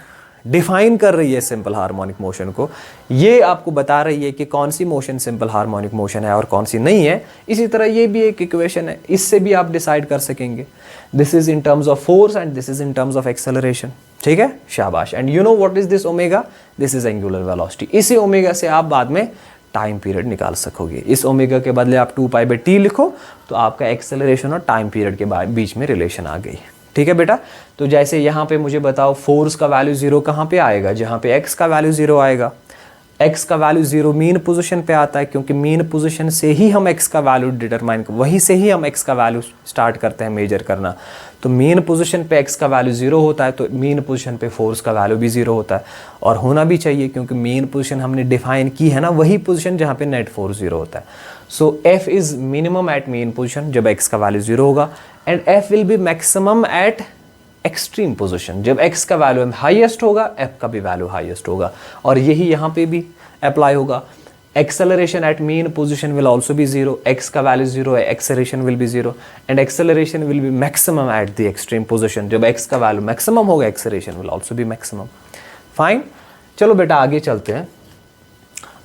डिफाइन कर रही है सिंपल हार्मोनिक मोशन को, ये आपको बता रही है कि कौन सी मोशन सिंपल हार्मोनिक मोशन है और कौन सी नहीं है, इसी तरह ये भी एक इक्वेशन है, इससे भी आप डिसाइड कर सकेंगे this is in terms of force and this is in terms of acceleration. ठीक है, शाबाश। And you know what is this omega? This is angular velocity. इसी ओमेगा से आप बाद में टाइम पीरियड निकाल सकोगे। इस ओमेगा के बदले आप 2 पाई बाई टी लिखो तो आपका एक्सेलरेशन और टाइम पीरियड के बीच में रिलेशन आ गई। ठीक है बेटा। तो जैसे यहाँ पे मुझे बताओ फोर्स का वैल्यू 0 कहाँ पे आएगा, जहाँ पे x का वैल्यू 0 आएगा। x का वैल्यू 0 मीन पोजीशन पे आता है, क्योंकि मीन पोजीशन से ही हम x का वैल्यू डिटरमाइन, वहीं से ही हम x का वैल्यू स्टार्ट करते हैं मेजर करना। तो मीन पोजीशन पे x का वैल्यू 0 होता है, तो मीन पोजीशन पे फोर्स का वैल्यू भी 0 होता है, और होना भी चाहिए, क्योंकि मीन पोजीशन हमने डिफाइन की है ना, वही पोजीशन जहाँ पे नेट फोर्स 0 होता है। So f is minimum at mean position जब x का वैल्यू 0 होगा, and f will be maximum at extreme position जब x का वैल्यू हाईएस्ट होगा, f का भी वैल्यू हाईएस्ट होगा, और यही यहाँ पे भी अप्लाई होगा। Acceleration at mean position will also be 0, x का वैल्यू 0 है, acceleration will B 0, and acceleration will be maximum at the extreme position जब x का वैल्यू मैक्सिमम होगा, acceleration will also be maximum. Fine, चलो बेटा आगे चलते हैं।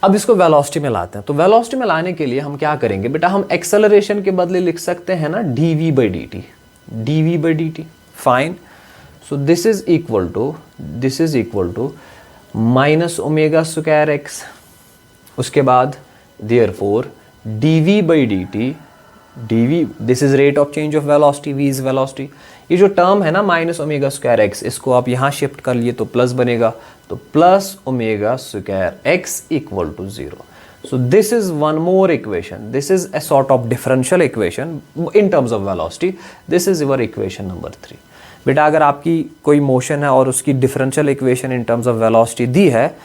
अब इसको वेलोसिटी में लाते हैं। तो वेलोसिटी में लाने के लिए हम क्या करेंगे बेटा, हम एक्सेलरेशन के बदले लिख सकते हैं ना dv/dt, dv/dt। Fine, so this is equal to minus omega square x। उसके बाद therefore dv/dt, dv this is rate of change of velocity, v is velocity। ये जो टर्म है ना माइनस ओमेगा स्क्वायर x, इसको आप यहाँ शिफ्ट कर लिए तो प्लस बनेगा, तो plus omega square x equal to 0। So this is one more equation, this is a sort of differential equation in terms of velocity, this is your equation number 3। बेटा अगर आपकी कोई मोशन है और उसकी differential equation in terms of velocity दी है,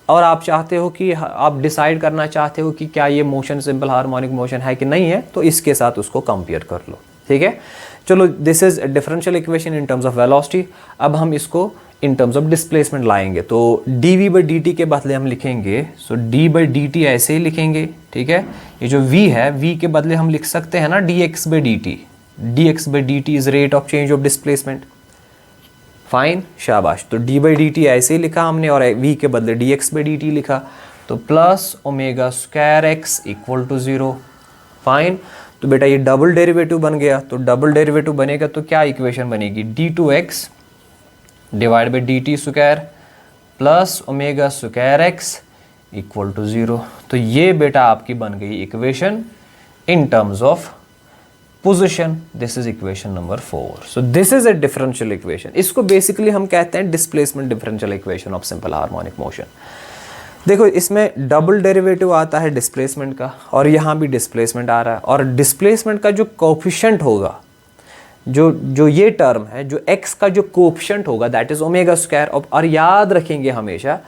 और आप चाहते हो कि आप डिसाइड करना चाहते हो कि क्या ये मोशन सिंपल हार्मोनिक मोशन है कि नहीं है, तो इसके साथ उसको कंपेयर कर लो, ठीक है। चलो, this is differential equation in terms of velocity. अब हम इसको इन टर्म्स ऑफ डिस्प्लेसमेंट लाएंगे, तो dv/dt के बदले हम लिखेंगे, सो d/dt ऐसे ही लिखेंगे, ठीक है। ये जो v है, v के बदले हम लिख सकते हैं ना dx/dt, dx/dt is rate of change of displacement. Fine, शाबाश। तो d/dt ऐसे ही लिखा हमने, और v के बदले dx/dt लिखा, तो plus omega square x equal to 0। Fine, तो बेटा ये डबल डेरिवेटिव बन गया, तो डबल डेरिवेटिव बनेगा तो क्या इक्वेशन बनेगी, d2x divide by dt square plus omega square x equal to 0। तो ये बेटा आपकी बन गई equation in terms of position. This is equation number 4। So this is a differential equation. इसको बेसिकली हम कहते हैं displacement differential equation of simple harmonic motion. देखो, इसमें डबल डेरिवेटिव आता है डिस्प्लेसमेंट का, और यहाँ भी डिस्प्लेसमेंट आ रहा है, और डिस्प्लेसमेंट का जो कोफिशिएंट होगा, जो ये टर्म है, जो x का जो कोफिशिएंट होगा दैट इज ओमेगा स्क्वायर। और याद रखेंगे हमेशा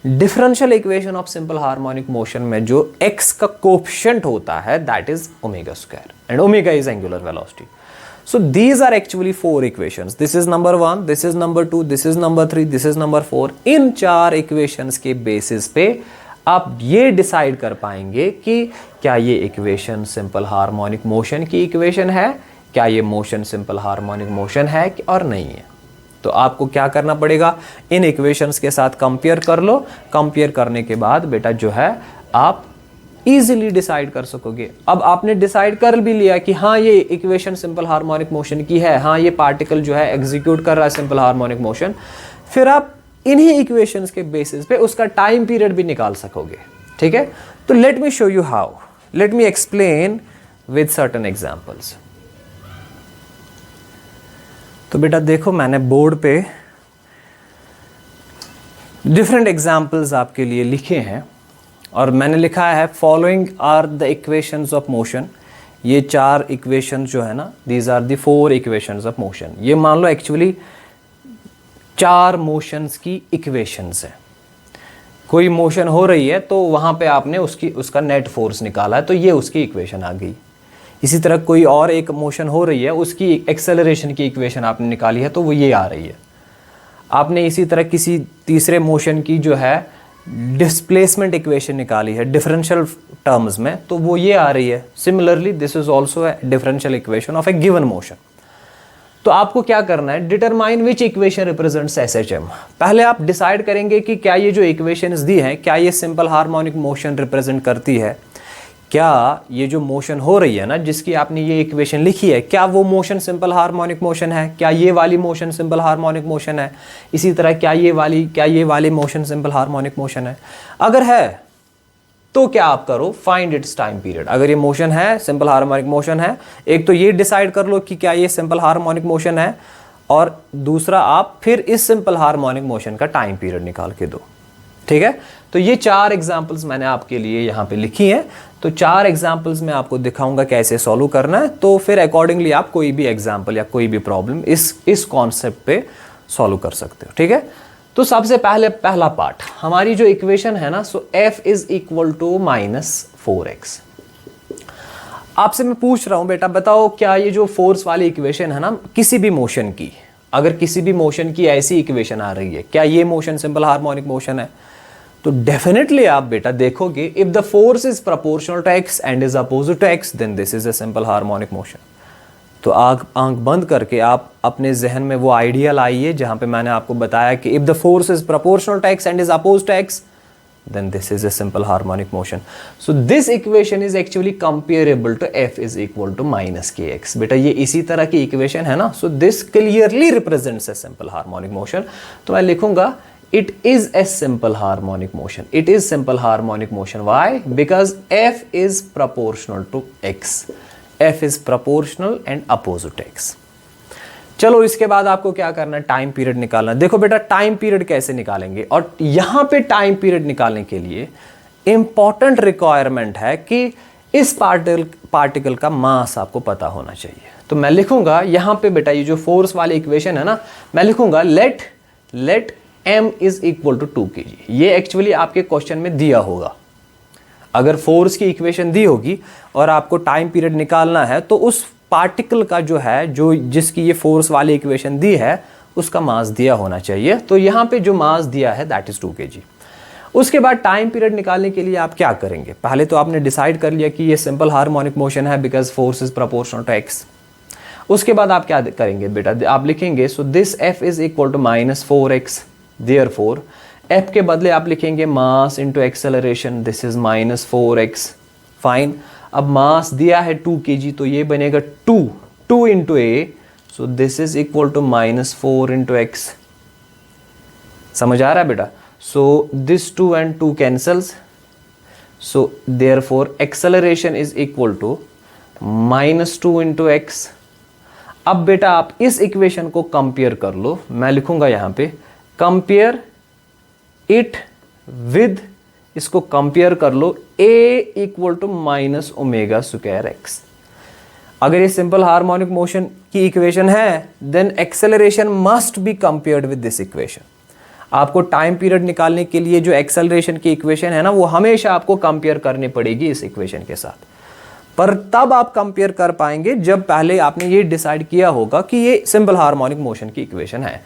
differential equation of simple harmonic motion में जो x का कोफिशिएंट होता है that is omega square, and omega is angular velocity. So these are actually 4 equations. This is number 1, this is number 2, this is number 3, this is number 4. In 4 equations के बेसिस पे आप ये डिसाइड कर पाएंगे कि क्या ये इक्वेशन सिंपल हार्मोनिक मोशन की इक्वेशन है, क्या ये मोशन सिंपल हार्मोनिक मोशन है और नहीं है। तो आपको क्या करना पड़ेगा, इन इक्वेशंस के साथ कंपेयर कर लो। कंपेयर करने के बाद बेटा जो है आप इजीली डिसाइड कर सकोगे। अब आपने डिसाइड कर भी लिया कि हाँ ये इक्वेशन सिंपल हार्मोनिक मोशन की है, हाँ ये पार्टिकल जो है एग्जीक्यूट कर रहा है सिंपल हार्मोनिक मोशन, फिर आप इन्हीं इक्वेशंस के बेसिस पे उसका टाइम पीरियड भी निकाल सकोगे, ठीक है। तो let me show you how, let me explain with certain examples. तो बेटा देखो, मैंने बोर्ड पे डिफरेंट एग्जांपल्स आपके लिए लिखे हैं, और मैंने लिखा है following are the equations of motion. ये 4 इक्वेशंस जो है ना, these are the 4 equations of motion. ये मान लो एक्चुअली 4 मोशंस की इक्वेशंस है। कोई मोशन हो रही है तो वहाँ पे आपने उसका नेट फोर्स निकाला है, तो ये उसकी इक्वेशन आ गई। इसी तरह कोई और एक मोशन हो रही है, उसकी एक्सेलरेशन की इक्वेशन आपने निकाली है, तो वो ये आ रही है। आपने इसी तरह किसी तीसरे मोशन की जो है डिस्प्लेसमेंट इक्वेशन निकाली है डिफरेंशियल टर्म्स में, तो वो ये आ रही है। Similarly this is also a differential equation of A given motion. तो आपको क्या करना है, determine which equation represents SHM। पहले आप डिसाइड करेंगे कि क्या ये जो इक्वेशंस दी हैं, क्या ये सिंपल हार्मोनिक मोशन रिप्रेजेंट करती है, क्या ये जो मोशन हो रही है ना जिसकी आपने ये इक्वेशन लिखी है, क्या वो मोशन सिंपल हार्मोनिक मोशन है, क्या ये वाली मोशन सिंपल हार्मोनिक मोशन है, इसी तरह क्या ये वाली मोशन सिंपल हार्मोनिक मोशन है। अगर है तो क्या आप करो, फाइंड इट्स टाइम पीरियड। अगर ये मोशन है, सिंपल हार्मोनिक मोशन है, एक तो ये डिसाइड कर लो कि क्या ये सिंपल हार्मोनिक मोशन है, और दूसरा आप फिर इस सिंपल हार्मोनिक मोशन का टाइम पीरियड निकाल के दो। ठीक है, तो ये 4 एग्जाम्पल्स मैंने आपके लिए यहाँ पे लिखी हैं। तो 4 एग्जाम्पल्स मैं आपको दिखाऊंगा कैसे सॉल्व करना है, तो फिर अकॉर्डिंगली आप कोई भी एग्जाम्पल या कोई भी प्रॉब्लम इस कॉन्सेप्ट पे सॉल्व कर सकते हो। ठीक है, तो सबसे पहला पार्ट हमारी जो इक्वेशन है ना, so f is equal to -4x। आपसे मैं पूछ रहा हूं बेटा, बताओ क्या ये जो फोर्स वाली इक्वेशन है ना, किसी भी मोशन की, अगर किसी भी मोशन की ऐसी इक्वेशन आ रही है, क्या ये मोशन सिंपल हार्मोनिक मोशन है? तो डेफिनेटली आप बेटा देखोगे, if the force is proportional to x and is opposite to x, then this is a simple harmonic motion. तो आंख बंद करके आप अपने जहन में वो आइडिया लाइए जहां पे मैंने आपको बताया कि if the force is proportional to x and is opposite to x, then this is a simple harmonic motion. So this equation is actually comparable to f is equal to -kx. बेटा ये इसी तरह की इक्वेशन है ना, so this clearly represents a simple harmonic motion. तो मैं लिखूंगा it is a simple harmonic motion. It is simple harmonic motion. Why? Because f is proportional to x. f is proportional and opposite to x. चलो इसके बाद आपको क्या करना है, टाइम पीरियड निकालना। देखो बेटा टाइम पीरियड कैसे निकालेंगे, और यहां पे टाइम पीरियड निकालने के लिए इंपॉर्टेंट रिक्वायरमेंट है कि इस पार्टिकल का मास आपको पता होना चाहिए। तो मैं लिखूंगा यहां पे बेटा, ये जो फोर्स वाली इक्वेशन है ना, मैं लिखूंगा let m is equal to 2 kg। ये एक्चुअली आपके क्वेश्चन में दिया होगा। अगर फोर्स की इक्वेशन दी होगी और आपको टाइम पीरियड निकालना है, तो उस पार्टिकल का जो है, जो जिसकी ये फोर्स वाली इक्वेशन दी है, उसका मास दिया होना चाहिए। तो यहाँ पे जो मास दिया है दैट इज 2 kg। उसके बाद टाइम पीरियड निकालने के लिए आप क्या करेंगे, पहले तो आपने डिसाइड कर लिया कि ये सिंपल हार्मोनिक मोशन है because force is proportional to x। उसके बाद आप क्या करेंगे बेटा, आप लिखेंगे so this f is equal to -4x, therefore f के बदले आप लिखेंगे mass into acceleration, this is -4x। Fine, अब मास दिया है 2 kg, तो ये बनेगा 2 into a, so this is equal to -4 into x. समझ आ रहा है बेटा? So this 2 and 2 cancels, so therefore acceleration is equal to -2 into x. अब बेटा आप इस इक्वेशन को कंपेयर कर लो, मैं लिखूंगा यहां पे कंपेयर इट विद, इसको कंपेयर कर लो a इक्वल टू -ω²x। अगर ये सिंपल हार्मोनिक मोशन की इक्वेशन है, then acceleration must be compared with this equation. आपको टाइम पीरियड निकालने के लिए जो एक्सेलरेशन की इक्वेशन है ना, वो हमेशा आपको कंपेयर करनी पड़ेगी इस इक्वेशन के साथ। पर तब आप कंपेयर कर पाएंगे जब पहले आपने ये डिसाइड किया होगा कि ये सिंपल हार्मोनिक मोशन की इक्वेशन है।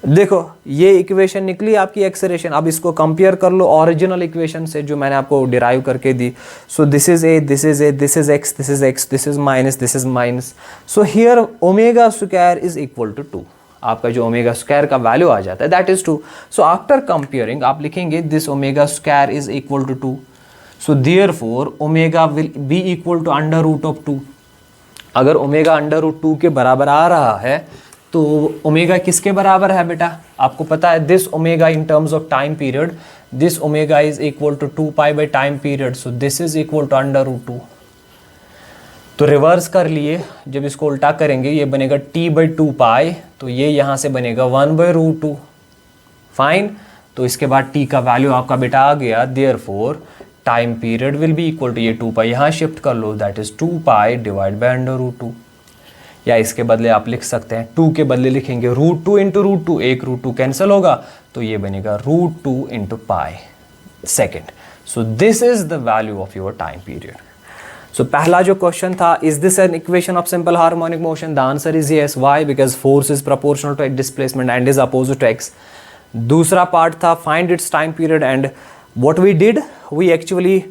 देखो ये इक्वेशन निकली आपकी एक्सेलरेशन, अब इसको कंपेयर कर लो ओरिजिनल इक्वेशन से जो मैंने आपको डिराइव करके दी। So this is A, this is A, this is X, this is X, this is minus, this is minus. So here ω² is equal to 2। आपका जो ω² का वैल्यू आ जाता है that is 2। So after comparing आप लिखेंगे this ω² is equal to 2। So therefore ω will be equal to √2। अगर ω √2 के बराबर आ रहा है तो ओमेगा किसके बराबर है बेटा? आपको पता है this omega in terms of time period, this omega is equal to 2π by time period, so this is equal to √2। तो रिवर्स कर लिए, जब इसको उल्टा करेंगे ये बनेगा t/2π, तो ये यहाँ से बनेगा 1/√2। फाइन, तो इसके बाद t का वैल्यू आपका बेटा आ गया, therefore time period will be equal to, ये 2π यहाँ शिफ्ट कर लो, दैट इज 2π डिवाइड बाई √2। या इसके बदले आप लिख सकते हैं 2 के बदले लिखेंगे √2 इंटू √2, एक √2 कैंसिल होगा तो ये बनेगा √2 into pi second. So this is the value of your time period. So पहला जो क्वेश्चन था, is this an equation of simple harmonic motion? The answer is yes. Why? Because force is proportional to displacement and is opposite to X. दूसरा पार्ट था find its time period, and what we did, we actually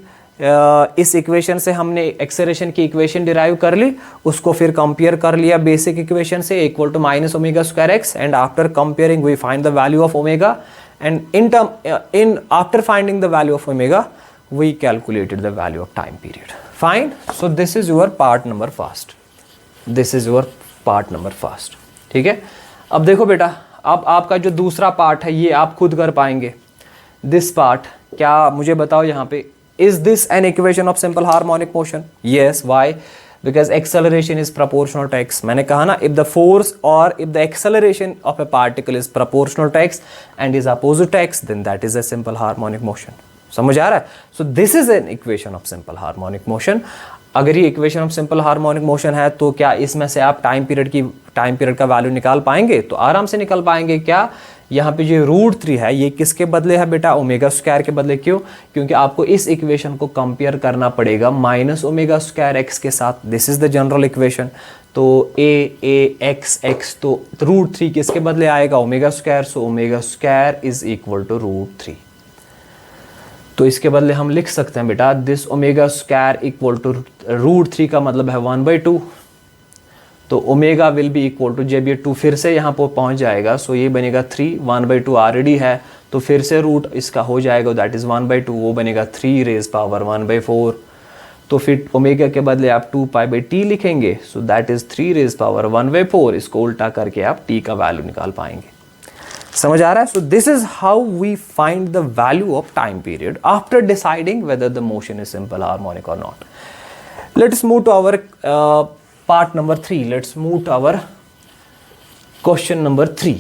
इस इक्वेशन से हमने एक्सेलरेशन की इक्वेशन डिराइव कर ली, उसको फिर कंपेयर कर लिया बेसिक इक्वेशन से equal to -ω²x, and after comparing we find the value of omega, and in after finding the value of omega we calculated the value of time period. Fine, so this is your part number first, this is your part number first. ठीक है, अब देखो बेटा, अब आपका जो दूसरा पार्ट है ये आप खुद कर पाएंगे। दिस पार्ट, क्या मुझे बताओ यहाँ पे, is this an equation of simple harmonic motion? Yes. Why? Because acceleration is proportional to x. मैंने कहा ना, इफ द फोर्स और if the acceleration of a particle is proportional to x and is opposite to x, then that is a simple harmonic motion. समझ आ रहा है? So this is an equation of simple harmonic motion. अगर ये equation of simple harmonic motion है तो क्या इसमें से आप टाइम पीरियड का वैल्यू निकाल पाएंगे? तो आराम से निकाल पाएंगे. क्या यहाँ पे जो √3 है ये किसके बदले है बेटा? ओमेगा स्क्वायर के बदले. क्यों? क्योंकि आपको इस इक्वेशन को कंपेयर करना पड़ेगा माइनस ओमेगा स्क्वायर एक्स के साथ. This is the general equation. तो ए एक्स एक्स, तो √3 किसके बदले आएगा? Omega square. So omega square is equal to √3. तो इसके बदले हम लिख सकते हैं बेटा this omega square equal to √3 का मतलब है 1/2. तो omega will be equal to, जब ये 2 फिर से यहाँ पर पहुँच जाएगा सो ये बनेगा 3. 1/2 ऑलरेडी है तो फिर से रूट इसका हो जाएगा, दैट इज़ 1/2, वो बनेगा 3 रेज पावर 1/4. तो फिर ओमेगा के बदले आप 2π/t लिखेंगे. So that is 3 raise power 1/4. इसको उल्टा करके आप t का वैल्यू निकाल पाएंगे. समझ आ रहा है? So this is how we find the value of time period after deciding whether the motion is simple harmonic और not. Let's move to our part number 3. Let's move to our question number 3.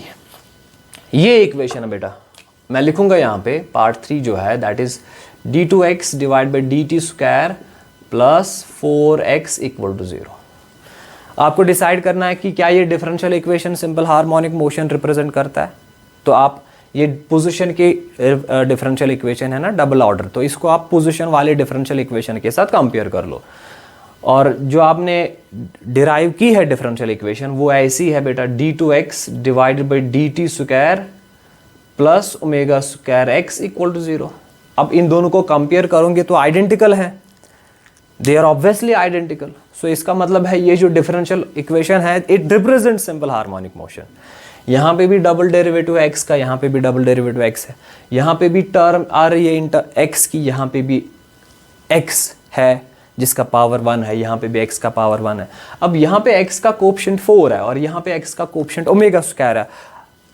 ये इक्वेशन है बेटा, मैं लिखूंगा यहाँ पे पार्ट 3 जो है that is d2x divide by dt square plus 4x equal to 0. आपको डिसाइड करना है कि क्या ये differential equation simple harmonic motion represent करता है. तो आप ये पोजीशन के डिफरेंशियल इक्वेशन है ना डबल ऑर्डर, तो इसको आप पोजीशन वाले डिफरेंशियल इक्वेशन के साथ कंपेयर कर लो. और जो आपने डिराइव की है डिफरेंशियल इक्वेशन वो ऐसी है बेटा d2x divided by dt square plus omega square x equal to 0. अब इन दोनों को कंपेयर करोगे तो आइडेंटिकल है, दे आर ऑब्वियसली आइडेंटिकल. सो इसका मतलब है ये जो डिफरेंशियल इक्वेशन है it represent simple harmonic motion. यहाँ पे भी डबल डेरिवेटिव x का, यहाँ पे भी डबल डेरिवेटिव x है, यहाँ पे भी टर्म आ रही है x की, यहाँ पे भी x है जिसका पावर 1 है, यहाँ पे भी x का पावर 1 है. अब यहाँ पे x का कोएफिशिएंट 4 है और यहाँ पे x का कोएफिशिएंट ओमेगा स्क्वायर है.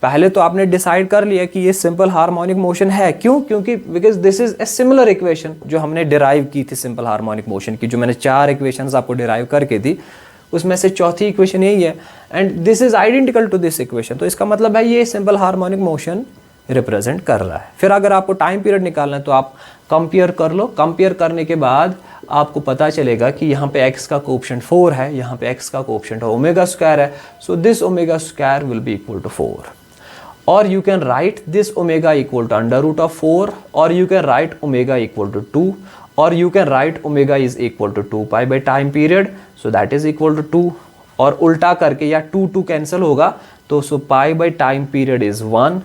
पहले तो आपने डिसाइड कर लिया कि ये सिंपल हार्मोनिक मोशन है. क्यों? क्योंकि because this is a similar equation जो हमने डिराइव की थी सिंपल हार्मोनिक मोशन की, जो मैंने 4 इक्वेशंस आपको डिराइव करके दी उसमें से चौथी इक्वेशन यही है and this is identical to this equation. तो इसका मतलब है ये सिंपल हार्मोनिक मोशन रिप्रेजेंट कर रहा है. फिर अगर आपको टाइम पीरियड निकालना है तो आप कंपेयर कर लो. कंपेयर करने के बाद आपको पता चलेगा कि यहाँ पे x का कोएफिशिएंट 4 है, यहाँ पे x का कोएफिशिएंट ओमेगा स्क्वायर है. So this omega square will be equal to 4. और you can write this omega equal to under root of 4, or you can write omega equal to 2, or you can write omega is equal to 2π by time period, so that is equal to 2. और उल्टा करके या 2 कैंसिल होगा तो so pi by time period is 1.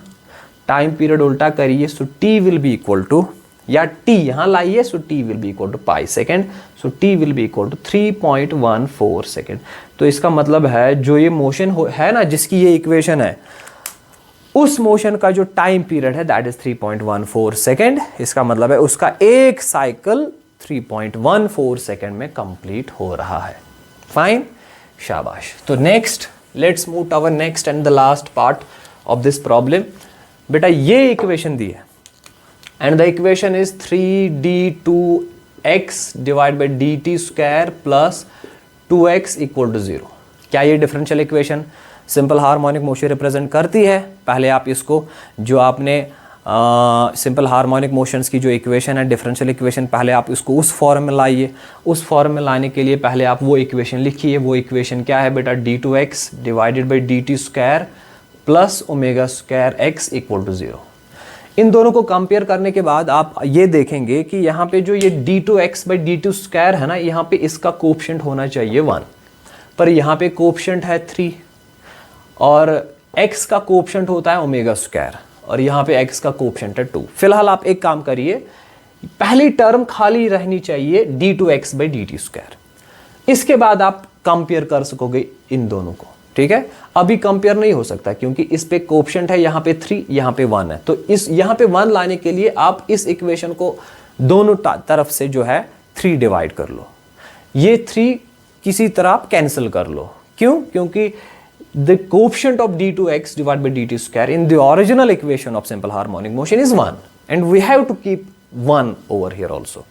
Time period उल्टा करिए so t will be equal to, या t यहाँ लाइए so t will be equal to pi second, so t will be equal to 3.14 second. तो इसका मतलब है जो ये मोशन है ना जिसकी ये इक्वेशन है उस मोशन का जो टाइम पीरियड है दैट इज 3.14 सेकेंड. इसका मतलब है उसका एक साइकिल 3.14 सेकेंड में कंप्लीट हो रहा है. फाइन, शाबाश. तो next let's move to our next and the last part of this problem. बेटा ये इक्वेशन दी है and the equation is 3d2x divide by dt square plus 2x equal to 0. क्या ये differential equation simple harmonic motion represent करती है? पहले आप इसको जो आपने सिंपल हार्मोनिक मोशंस की जो इक्वेशन है डिफरेंशियल इक्वेशन, पहले आप इसको उस फॉर्म में लाइए. उस फॉर्म में लाने के लिए पहले आप वो इक्वेशन लिखिए. वो इक्वेशन क्या है बेटा? d2x divided by dt square plus omega square x equal to 0. इन दोनों को कंपेयर करने के बाद आप ये देखेंगे कि यहाँ पे जो ये d2x बाई dt स्क्वायर है ना, यहाँ पे इसका कोएफिशिएंट होना चाहिए 1, पर यहाँ पे कोएफिशिएंट है 3 और x का कोएफिशिएंट होता है ओमेगा स्क्वायर और यहाँ पे x का कोएफिशिएंट है 2. फिलहाल आप एक काम करिए, पहली टर्म खाली रहनी चाहिए d2x बाई dt स्क्वायर. इसके बाद आप कंपेयर कर सकोगे इन दोनों को. ठीक है, अभी कंपेयर नहीं हो सकता क्योंकि इस पे कोएफिशिएंट है यहाँ पे 3, यहाँ पे 1 है. तो इस यहाँ पे 1 लाने के लिए आप इस इक्वेशन को दोनों तरफ से जो है 3 डिवाइड कर लो. ये 3 किसी तरह आप कैंसिल कर लो. क्यों? क्योंकि the coefficient of d2x divided by dt square in the original equation of simple harmonic motion is 1 and we have to keep 1 over here also.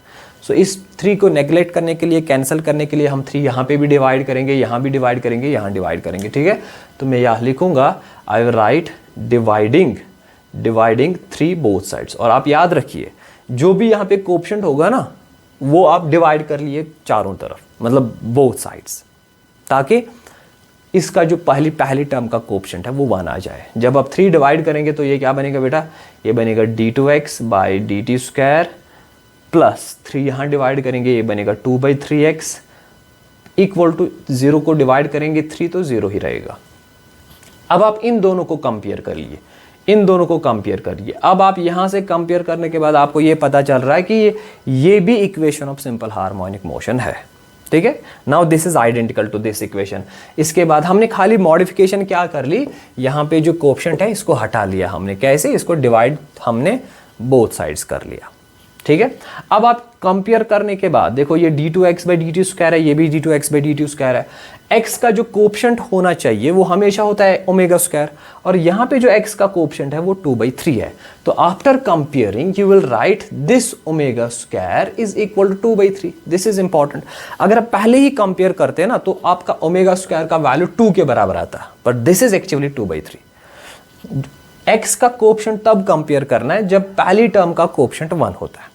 सो इस 3 को नेग्लेक्ट करने के लिए, कैंसिल करने के लिए हम 3 यहाँ पे भी डिवाइड करेंगे, यहाँ भी डिवाइड करेंगे, यहाँ डिवाइड करेंगे, ठीक है। तो मैं यहाँ लिखूंगा I will write dividing 3 both sides. और आप याद रखिए जो भी यहाँ पे कोएफिशिएंट होगा ना वो आप डिवाइड कर लिए चारों तरफ, मतलब बोथ साइड्स, ताकि इसका जो पहली टर्म का कोएफिशिएंट है वो 1 आ जाए। जब आप 3 डिवाइड करेंगे तो ये क्या बनेगा बेटा, ये बनेगा d2x by dt square plus 3 यहाँ डिवाइड करेंगे, ये बनेगा 2/3x इक्वल टू 0 को डिवाइड करेंगे 3 तो 0 ही रहेगा। अब आप इन दोनों को कंपेयर कर लिए, इन दोनों को कंपेयर करिए। अब आप यहां से कंपेयर करने के बाद आपको ये पता चल रहा है कि ये भी equation of simple harmonic motion है, ठीक है। Now this is identical to this equation. इसके बाद हमने खाली मॉडिफिकेशन क्या कर ली, यहाँ पे जो कोएफिशिएंट है इसको हटा लिया हमने। कैसे, इसको डिवाइड हमने बोथ साइड्स कर लिया, ठीक है। अब आप कंपेयर करने के बाद देखो ये d2x बाई dt स्क्वायर है, ये भी d2x बाई dt स्क्वायर है। x का जो कोएफिशिएंट होना चाहिए वो हमेशा होता है ओमेगा स्क्वायर, और यहाँ पे जो x का कोएफिशिएंट है वो 2/3 है। तो after comparing you will write this omega square is equal to 2/3। This is important. अगर आप पहले ही कंपेयर करते हैं ना तो आपका ओमेगा स्क्वायर का वैल्यू 2 के बराबर आता है, but this is actually 2/3। x का कोएफिशिएंट तब कंपेयर करना है जब पहली टर्म का कोएफिशिएंट 1 होता है।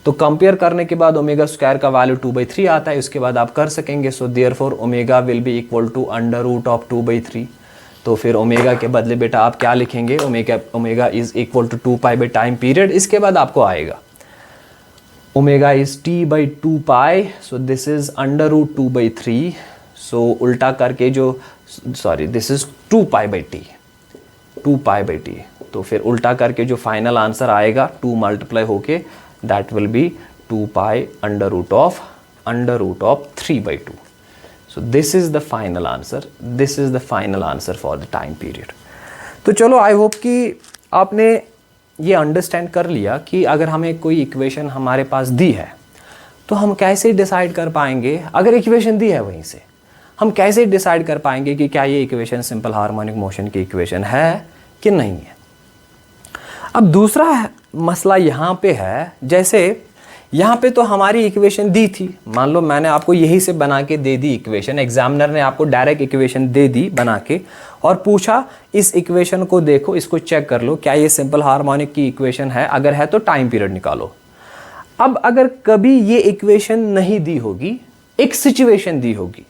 तो कंपेयर करने के बाद ओमेगा स्क्वायर का वैल्यू 2/3 आता है, उसके बाद आप कर सकेंगे। So therefore omega will be equal to under root of 2/3। तो फिर ओमेगा के बदले बेटा आप क्या लिखेंगे, omega is equal to 2 pi by time period. इसके बाद आपको आएगा omega is t/2 so this is under root 2/3। सो उल्टा करके जो this is 2 pi by t. तो फिर उल्टा करके जो फाइनल आंसर आएगा 2 मल्टीप्लाई होके that will be 2 pi under root of 3/2. So this is the final answer. This is the final answer for the time period. तो चलो आई होप कि आपने ये अंडरस्टैंड कर लिया कि अगर हमें कोई इक्वेशन हमारे पास दी है तो हम कैसे डिसाइड कर पाएंगे, अगर इक्वेशन दी है वहीं से हम कैसे डिसाइड कर पाएंगे कि क्या ये इक्वेशन सिंपल हार्मोनिक मोशन की इक्वेशन है कि नहीं है। अब दूसरा मसला यहाँ पे है, जैसे यहाँ पे तो हमारी इक्वेशन दी थी, मान लो मैंने आपको यही से बना के दे दी इक्वेशन, एग्जामिनर ने आपको डायरेक्ट इक्वेशन दे दी बना के और पूछा इस इक्वेशन को देखो, इसको चेक कर लो क्या ये सिंपल हार्मोनिक की इक्वेशन है, अगर है तो टाइम पीरियड निकालो। अब अगर कभी ये इक्वेशन नहीं दी होगी, एक सिचुएशन दी होगी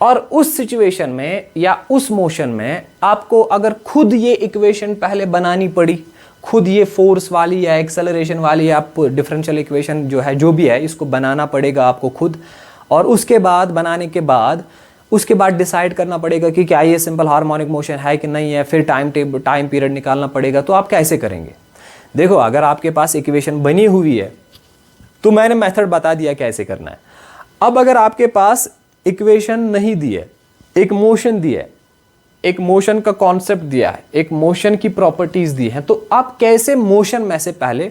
और उस सिचुएशन में या उस मोशन में आपको अगर खुद ये इक्वेशन पहले बनानी पड़ी, खुद ये फोर्स वाली या एक्सेलरेशन वाली आप डिफरेंशियल इक्वेशन जो है जो भी है इसको बनाना पड़ेगा आपको खुद, और उसके बाद बनाने के बाद उसके बाद डिसाइड करना पड़ेगा कि क्या ये सिंपल हार्मोनिक मोशन है कि नहीं है, फिर टाइम पीरियड निकालना पड़ेगा। तो आप कैसे करेंगे? देखो अगर आपके पास इक्वेशन बनी हुई है तो मैंने मेथड बता दिया कैसे करना है। अब अगर आपके पास इक्वेशन नहीं दी है, एक मोशन दी है, एक मोशन का कॉन्सेप्ट दिया है, एक मोशन की प्रॉपर्टीज दी है, तो आप कैसे मोशन में से पहले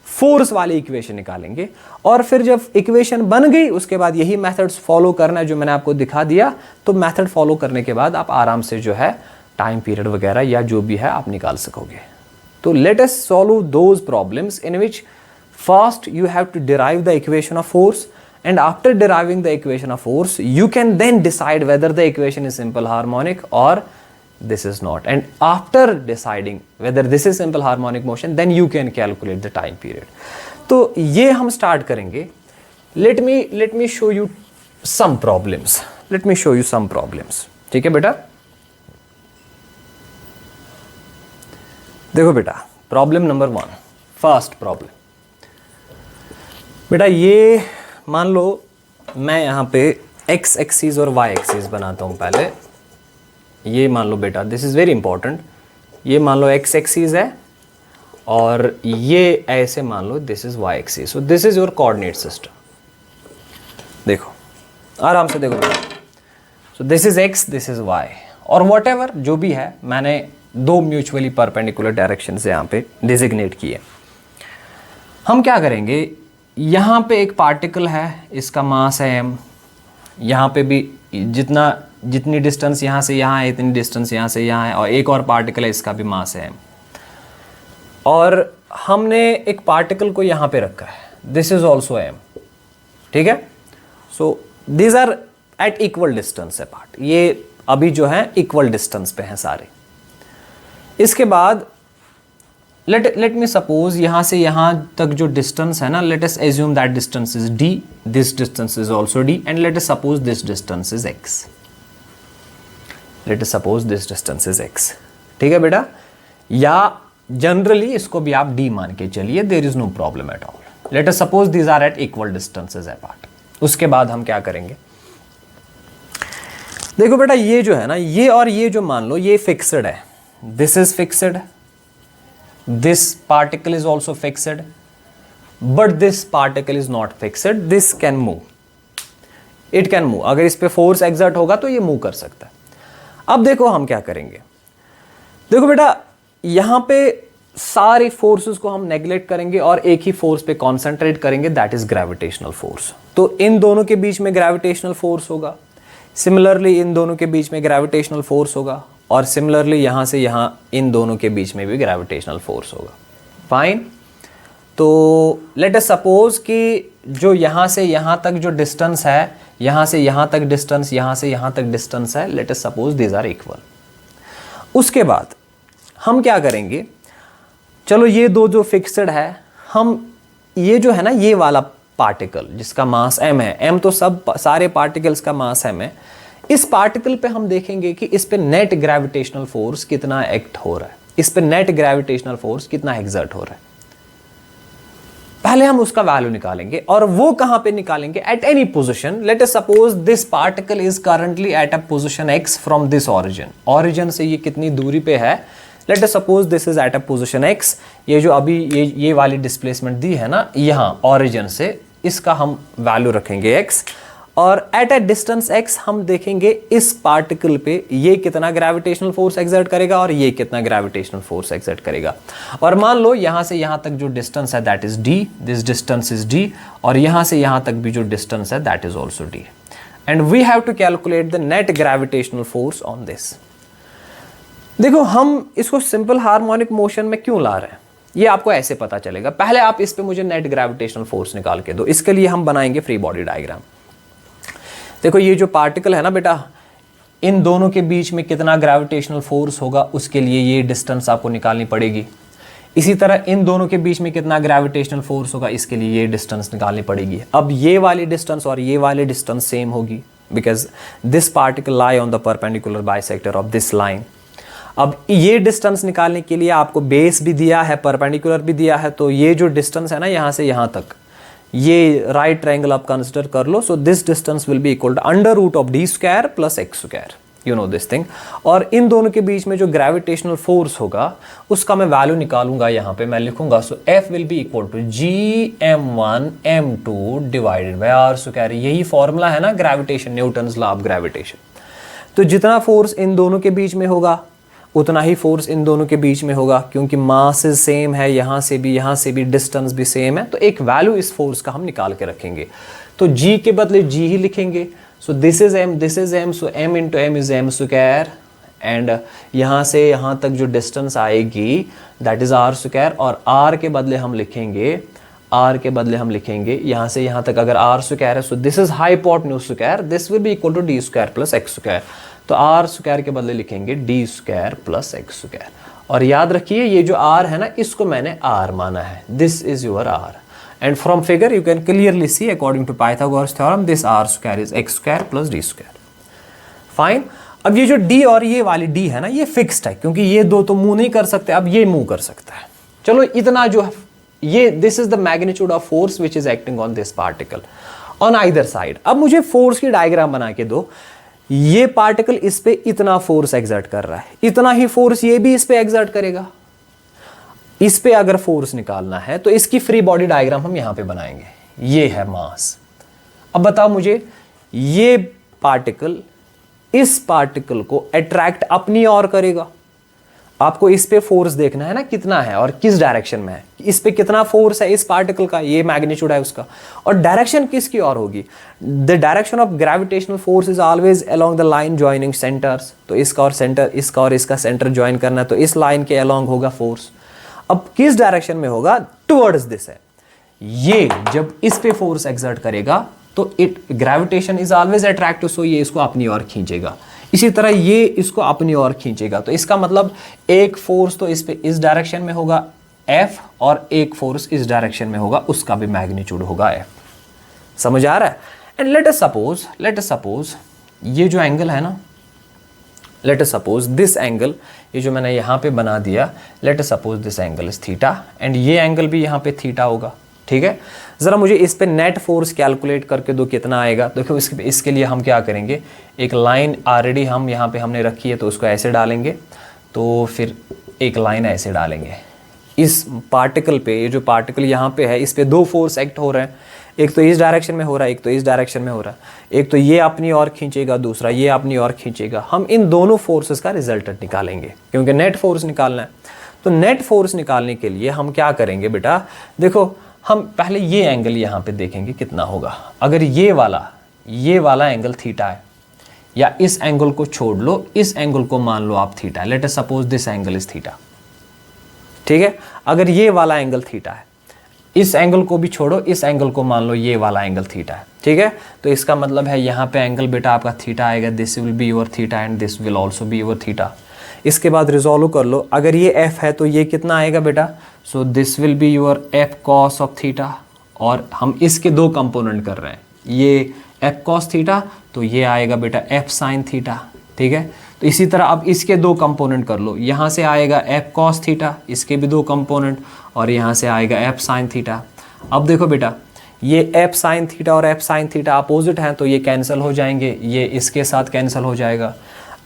फोर्स वाली इक्वेशन निकालेंगे और फिर जब इक्वेशन बन गई उसके बाद यही मेथड्स फॉलो करना है जो मैंने आपको दिखा दिया। तो मेथड फॉलो करने के बाद आप आराम से जो है टाइम पीरियड वगैरह या जो भी है आप निकाल सकोगे। तो let us solve those problems in which first you have to derive the equation of force, and after deriving the equation of force you can then decide whether the equation is simple harmonic or this is not, and after deciding whether this is simple harmonic motion then you can calculate the time period. तो ये हम start करेंगे. let me show you some problems. Let me show you some problems. ठीक है बेटा? देखो बेटा, प्रॉब्लम नंबर 1, फर्स्ट प्रॉब्लम। बेटा ये मान लो मैं यहाँ पे x एक्सिस और y एक्सिस बनाता हूँ पहले। ये मान लो बेटा, दिस इज़ वेरी इंपॉर्टेंट, ये मान लो x एक्सिस है और ये ऐसे मान लो this is y axis. So this is your coordinate system. देखो आराम से देखो बेटा, so this is x, this is y और वॉट एवर जो भी है मैंने दो म्यूचुअली परपेंडिकुलर डायरेक्शन से यहाँ पे डिजिग्नेट किए। हम क्या करेंगे, यहाँ पे एक पार्टिकल है, इसका मास है m, यहाँ पे भी जितनी डिस्टेंस यहाँ से यहाँ है इतनी डिस्टेंस यहाँ से यहाँ है, और एक और पार्टिकल है इसका भी मास है m, और हमने एक पार्टिकल को यहाँ पे रखा है, दिस इज ऑल्सो m। ठीक है। So these are at equal distance apart, ये अभी जो है इक्वल डिस्टेंस पे हैं सारे। इसके बाद लेट मी सपोज यहां से यहां तक जो डिस्टेंस है ना, let us assume that distance is d, this distance is also d, and let us suppose this distance is x, late us suppose this distance is x, ठीक है बेटा। या जनरली इसको भी आप d मान के चलिए, there is no problem at all. Let us suppose these are at equal distances apart. उसके बाद हम क्या करेंगे, देखो बेटा ये जो है ना, ये और ये जो मान लो ये फिक्स्ड है, this is fixed, this particle is also fixed, but this particle is not fixed, this can move, it can move। अगर इस पे फोर्स एग्जर्ट होगा तो ये मूव कर सकता है। अब देखो हम क्या करेंगे, देखो बेटा यहां पे सारी फोर्सेस को हम नेग्लेक्ट करेंगे और एक ही फोर्स पे कॉन्सेंट्रेट करेंगे, दैट इज ग्रेविटेशनल फोर्स। तो इन दोनों के बीच में ग्रेविटेशनल फोर्स होगा, सिमिलरली इन दोनों के बीच में ग्रेविटेशनल फोर्स होगा, और सिमिलरली यहां से यहां इन दोनों के बीच में भी ग्रेविटेशनल फोर्स होगा। फाइन। तो लेट अस सपोज कि जो यहां से यहां तक जो डिस्टेंस है, यहां से यहां तक डिस्टेंस, यहां से यहां तक डिस्टेंस है, let us suppose these are equal. उसके बाद हम क्या करेंगे, चलो ये दो जो फिक्स्ड है, हम ये जो है ना ये वाला पार्टिकल जिसका मास m है, m तो सब सारे पार्टिकल्स का मास m है, इस पार्टिकल पे हम देखेंगे कि इस पे नेट ग्रेविटेशनल फोर्स कितना एक्ट हो रहा है, इस पे नेट ग्रेविटेशनल फोर्स कितना एग्जर्ट हो रहा है। पहले हम उसका वैल्यू निकालेंगे, और वो कहां पे निकालेंगे, at any position. Late us suppose this particle is currently at a position x from this origin, origin से ये कितनी दूरी पे है, let us suppose this is at a position x। ये जो अभी ये वाली डिस्प्लेसमेंट दी है ना यहां ऑरिजिन से, इसका हम वैल्यू रखेंगे x, और एट अ डिस्टेंस x हम देखेंगे इस पार्टिकल पे ये कितना ग्रेविटेशनल फोर्स एक्सर्ट करेगा और ये कितना ग्रेविटेशनल फोर्स एक्सर्ट करेगा। और मान लो यहां से यहां तक जो डिस्टेंस है that is d, this distance is d, और यहां से यहां तक भी जो डिस्टेंस है that is also d, and we have to calculate the net gravitational force on this. देखो हम इसको सिंपल हार्मोनिक मोशन में क्यों ला रहे हैं, ये आपको ऐसे पता चलेगा। पहले आप इस पे मुझे नेट ग्रेविटेशनल फोर्स निकाल के दो, इसके लिए हम बनाएंगे फ्री बॉडी डायग्राम। देखो ये जो पार्टिकल है ना बेटा, इन दोनों के बीच में कितना ग्रेविटेशनल फोर्स होगा, उसके लिए ये डिस्टेंस आपको निकालनी पड़ेगी। इसी तरह इन दोनों के बीच में कितना ग्रेविटेशनल फोर्स होगा, इसके लिए ये डिस्टेंस निकालनी पड़ेगी। अब ये वाली डिस्टेंस और ये वाली डिस्टेंस सेम होगी, because this particle lie on the perpendicular bisector of this line. अब ये डिस्टेंस निकालने के लिए आपको बेस भी दिया है, परपेंडिकुलर भी दिया है, तो ये जो डिस्टेंस है ना यहाँ से यहाँ तक, ये राइट ट्रायंगल आप कंसिडर कर लो। So this distance will be equal to under root of d square plus x square, you know this thing. और इन दोनों के बीच में जो ग्रेविटेशनल फोर्स होगा उसका मैं वैल्यू निकालूंगा, यहाँ पे मैं लिखूंगा। So F will be equal to Gm1 m2 divided by r square. यही फॉर्मूला है ना gravitation, Newton's law of gravitation. तो जितना फोर्स इन दोनों के बीच में होगा उतना ही फोर्स इन दोनों के बीच में होगा, क्योंकि मासेस सेम है, यहाँ से भी डिस्टेंस भी सेम है, तो एक वैल्यू इस फोर्स का हम निकाल के रखेंगे। तो G के बदले G ही लिखेंगे। So this is m, so m into m is m square, and यहाँ से यहाँ तक जो डिस्टेंस आएगी दैट इज r स्क्वायर, और r के बदले हम लिखेंगे यहाँ से यहाँ तक अगर r स्क्वायर है, so this is hypotenuse square, this will be equal to d square plus x square. तो r स्क्वायर के बदले लिखेंगे d square plus x square. और याद रखिए ये जो r है ना, इसको मैंने r माना है, this is your r, and from figure you can clearly see according to Pythagoras theorem this r square is x square plus d square. Fine. अब ये जो d और ये वाली d है ना, ये फिक्स्ड है, क्योंकि ये दो तो मूव नहीं कर सकते, अब ये मूव कर सकता है। चलो इतना जो ये this is the magnitude of force which is acting on this particle on either side. अब मुझे फोर्स की डायग्राम बना के दो। ये पार्टिकल इस पे इतना फोर्स एक्सर्ट कर रहा है, इतना ही फोर्स ये भी इस पे एक्सर्ट करेगा। इस पे अगर फोर्स निकालना है तो इसकी फ्री बॉडी डायग्राम हम यहां पे बनाएंगे। ये है मास। अब बताओ मुझे, ये पार्टिकल इस पार्टिकल को अट्रैक्ट अपनी ओर करेगा। आपको इस पे फोर्स देखना है ना कितना है और किस डायरेक्शन में है, इस पे कितना फोर्स है इस पार्टिकल का, ये मैग्नीट्यूड है उसका, और डायरेक्शन किसकी ओर होगी। The direction of gravitational force is always along the line joining centres. तो इसका और सेंटर, इसका और इसका सेंटर ज्वाइन करना है, तो इस लाइन के अलोंग होगा फोर्स। अब किस डायरेक्शन में होगा, टुवर्ड्स दिस है। ये जब इस पे फोर्स एक्सर्ट करेगा तो it gravitation is always attractive, so ये इसको अपनी ओर खींचेगा। इसी तरह ये इसको अपनी ओर खींचेगा, तो इसका मतलब एक फोर्स तो इस पे इस डायरेक्शन में होगा F, और एक फोर्स इस डायरेक्शन में होगा, उसका भी मैग्नीट्यूड होगा F। समझ आ रहा है? एंड लेट अस सपोज ये जो एंगल है ना, late us suppose this angle, ये जो मैंने यहाँ पे बना दिया, late us suppose this angle is theta and ये एंगल भी यहाँ पे थीटा होगा। ठीक है, ज़रा मुझे इस पे नेट फोर्स कैलकुलेट करके दो कितना आएगा। देखो इसके लिए हम क्या करेंगे, एक लाइन ऑलरेडी हम यहाँ पे हमने रखी है, तो उसको ऐसे डालेंगे, तो फिर एक लाइन ऐसे डालेंगे इस पार्टिकल पे। ये जो पार्टिकल यहाँ पे है, इस पे दो फोर्स एक्ट हो रहे हैं, एक तो इस डायरेक्शन में हो रहा है, एक तो इस डायरेक्शन में हो रहा है। एक तो ये अपनी ओर खींचेगा, दूसरा ये अपनी ओर खींचेगा। हम इन दोनों फोर्सेस का रिजल्टेंट निकालेंगे, क्योंकि नेट फोर्स निकालना है। तो नेट फोर्स निकालने के लिए हम क्या करेंगे बेटा, देखो हम पहले ये एंगल यहाँ पे देखेंगे कितना होगा। अगर ये वाला एंगल थीटा है, या इस एंगल को छोड़ लो, इस एंगल को मान लो आप थीटा है, let us suppose this angle is theta. ठीक है, अगर ये वाला एंगल थीटा है, इस एंगल को भी छोड़ो, इस एंगल को मान लो ये वाला एंगल थीटा है। ठीक है, तो इसका मतलब है यहाँ पे एंगल बेटा आपका थीटा आएगा, this will be your theta and this will also be your theta. इसके बाद रिजॉल्व कर लो, अगर ये f है तो ये कितना आएगा बेटा, so this will be your f cos of theta, और हम इसके दो कंपोनेंट कर रहे हैं, ये f cos थीटा, तो ये आएगा बेटा f sin थीटा। ठीक है, तो इसी तरह अब इसके दो कंपोनेंट कर लो, यहाँ से आएगा f cos थीटा, इसके भी दो कंपोनेंट, और यहाँ से आएगा f sin थीटा। अब देखो बेटा, ये f sin थीटा और f sin थीटा अपोजिट हैं, तो ये कैंसिल हो जाएंगे, ये इसके साथ कैंसिल हो जाएगा।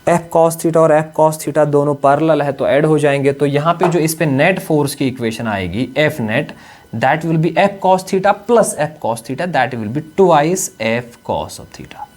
f cos थीटा और f cos थीटा दोनों पैरेलल है, तो ऐड हो जाएंगे। तो यहाँ पे जो इस पे नेट फोर्स की इक्वेशन आएगी, f net that will B f cos theta plus f cos theta, that will be twice f cos of theta.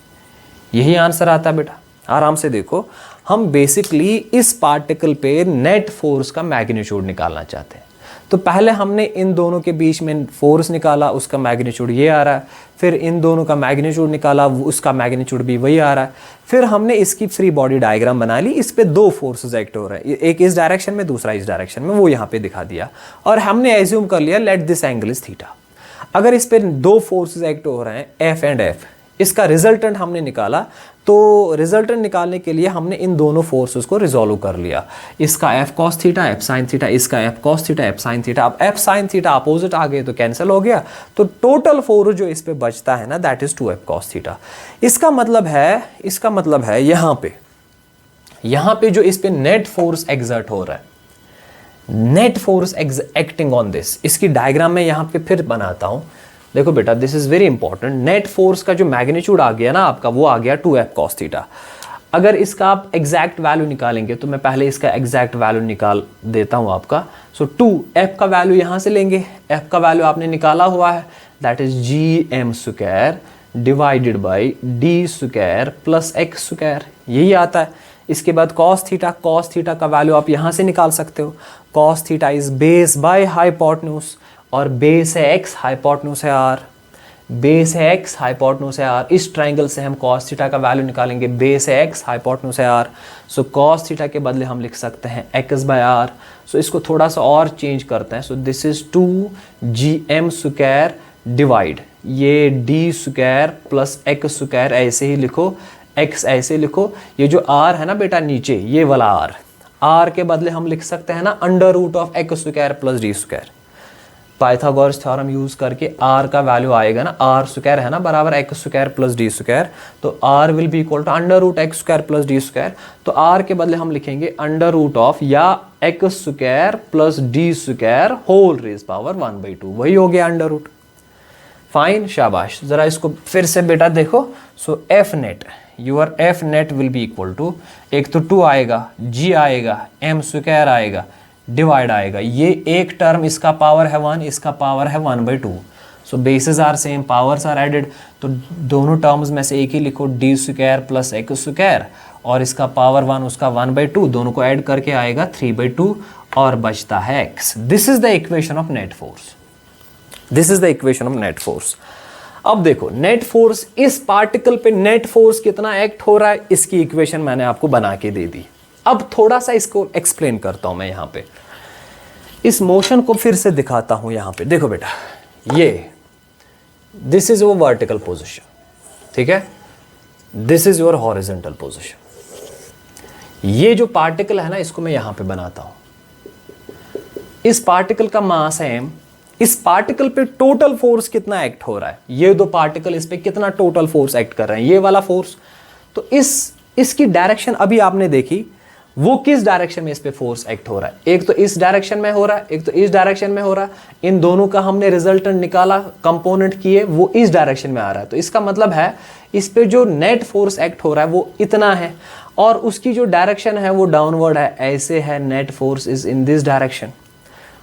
यही आंसर आता है बेटा। आराम से देखो, हम बेसिकली इस पार्टिकल पे नेट फोर्स का मैग्नीट्यूड निकालना चाहते हैं। तो पहले हमने इन दोनों के बीच में फोर्स निकाला, उसका मैग्नीट्यूड ये आ रहा है, फिर इन दोनों का मैग्नीट्यूड निकाला, उसका मैग्नीट्यूड भी वही आ रहा है। फिर हमने इसकी फ्री बॉडी डायग्राम बना ली, इस पे दो फोर्सेस एक्ट हो रहे हैं, एक इस डायरेक्शन में, दूसरा इस डायरेक्शन में, वो यहाँ पे दिखा दिया, और हमने एज्यूम कर लिया let this angle is theta. अगर इस पे दो फोर्सेस एक्ट हो रहे हैं, एफ एंड एफ, इसका रिजल्टेंट हमने निकाला, तो रिजल्टेंट निकालने के लिए हमने इन दोनों फोर्सेस को रिजोल्व कर लिया। इसका f cos theta f sin theta, इसका f cos theta f sin theta. अब f sin थीटा अपोजिट आ गए तो कैंसिल हो गया, तो टोटल फोर्स जो इस पे बचता है ना, that is 2f cos theta. इसका मतलब है यहाँ पे जो इस पे नेट फोर्स एग्जर्ट हो रहा है, net force acting on this, इसकी डायग्राम में यहाँ पे फिर बनाता हूँ। देखो बेटा, this is very important. Net force का जो मैग्नीट्यूड आ गया ना आपका, वो आ गया 2f cos थीटा। अगर इसका आप एग्जैक्ट वैल्यू निकालेंगे, तो मैं पहले इसका एग्जैक्ट वैल्यू निकाल देता हूं आपका। सो 2f का वैल्यू यहां से लेंगे, f का वैल्यू आपने निकाला हुआ है, that is gm square divided by d square plus x square, यही आता है। इसके बाद cos थीटा का वैल्यू आप यहां से निकाल सकते हो। cos theta is base by hypotenuse, और बेस है x, हाइपोटेन्यूज है r, बेस है x, हाइपोटेन्यूज है r। इस ट्राइंगल से हम cos थीटा का वैल्यू निकालेंगे, बेस है x, हाइपोटेन्यूज है r। सो cos थीटा के बदले हम लिख सकते हैं x बाय r। सो इसको थोड़ा सा और चेंज करते हैं। सो this is 2gm square divide ये d square plus x square, ऐसे ही लिखो, x ऐसे लिखो। ये जो r है ना बेटा नीचे, ये वाला r के बदले हम लिख सकते हैं ना under root of x square plus d square. Pythagoras theorem use करके r का वैल्यू आएगा ना, r स्क्वायर है ना बराबर x square plus d square, तो r will be equal to under root x square plus d square. तो r के बदले हम लिखेंगे अंडर रूट ऑफ या x square plus d square whole raise power 1/2, वही हो गया अंडर रूट। फाइन, शाबाश। जरा इसको फिर से बेटा देखो। So f net, your f net will be equal to, एक तो 2 आएगा, g आएगा, m स्क्वायर आएगा, डिवाइड आएगा, ये एक टर्म इसका पावर है 1, इसका पावर है 1/2। So basis are same, powers are added, तो दोनों टर्म्स में से एक ही लिखो, d square plus x square, और इसका पावर 1, उसका 1/2, दोनों को ऐड करके आएगा 3/2, और बचता है x। This is the equation of net force, this is the equation of net force. अब देखो, नेट फोर्स, इस पार्टिकल पे नेट फोर्स कितना एक्ट हो रहा है, इसकी इक्वेशन मैंने आपको बना के दे दी। अब थोड़ा सा इसको एक्सप्लेन करता हूं मैं यहां पे, इस मोशन को फिर से दिखाता हूं यहां पे। देखो बेटा, this is your vertical position, ठीक है, this is your horizontal position. ये जो पार्टिकल है ना, इसको मैं यहां पे बनाता हूं, इस पार्टिकल का मास है m, इस पार्टिकल पे टोटल फोर्स कितना एक्ट हो रहा है, ये दो पार्टिकल इस पे कितना टोटल फोर्स एक्ट कर रहे हैं, ये वाला फोर्स। तो इसकी डायरेक्शन अभी आपने देखी, वो किस डायरेक्शन में इस पे फोर्स एक्ट हो रहा है, एक तो इस डायरेक्शन में हो रहा है, एक तो इस डायरेक्शन में हो रहा है। इन दोनों का हमने रिजल्टेंट निकाला, कंपोनेंट किए, वो इस डायरेक्शन में आ रहा है। तो इसका मतलब है इस पे जो नेट फोर्स एक्ट हो रहा है वो इतना है, और उसकी जो डायरेक्शन है वो डाउनवर्ड है, ऐसे है, net force is in this direction.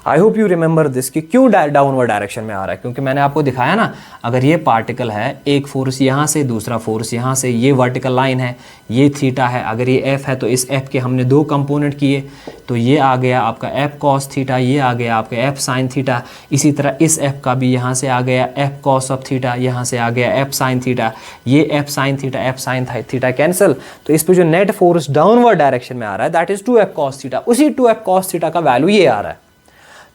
I hope you remember this कि क्यों डाउनवर्ड डायरेक्शन में आ रहा है, क्योंकि मैंने आपको दिखाया ना, अगर ये पार्टिकल है, एक फोर्स यहाँ से, दूसरा फोर्स यहाँ से, ये वर्टिकल लाइन है, ये थीटा है, अगर ये एफ है तो इस एफ के हमने दो कंपोनेंट किए, तो ये आ गया आपका एफ कॉस थीटा, ये आ गया आपका एफ साइन थीटा। इसी तरह इस एफ का भी यहाँ से आ गया एफ कॉस ऑफ थीटा, यहाँ से आ गया एफ साइन थीटा, ये F sine theta, F sine theta cancel. तो इस पे जो नेट फोर्स डाउनवर्ड डायरेक्शन में आ रहा है that is 2f cos theta, उसी 2f cos थीटा का वैल्यू ये आ रहा है।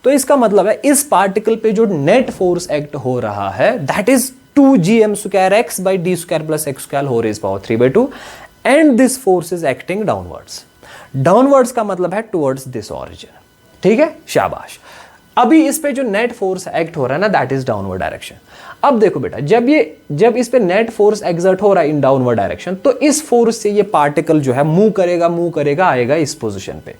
तो इसका मतलब है इस पार्टिकल पे जो नेट फोर्स एक्ट हो रहा है that is 2gm square x by d square plus x square whole raise power 3/2 and this force is acting downwards. Downwards का मतलब है टुवर्ड्स दिस ऑरिजिन, ठीक है, शाबाश। अभी इस पे जो नेट फोर्स एक्ट हो रहा है ना दैट इज डाउनवर्ड डायरेक्शन। अब देखो बेटा, जब इस पे नेट फोर्स एक्सर्ट हो रहा है इन डाउनवर्ड डायरेक्शन, तो इस फोर्स से ये पार्टिकल जो है मूव करेगा आएगा इस पोजीशन पे।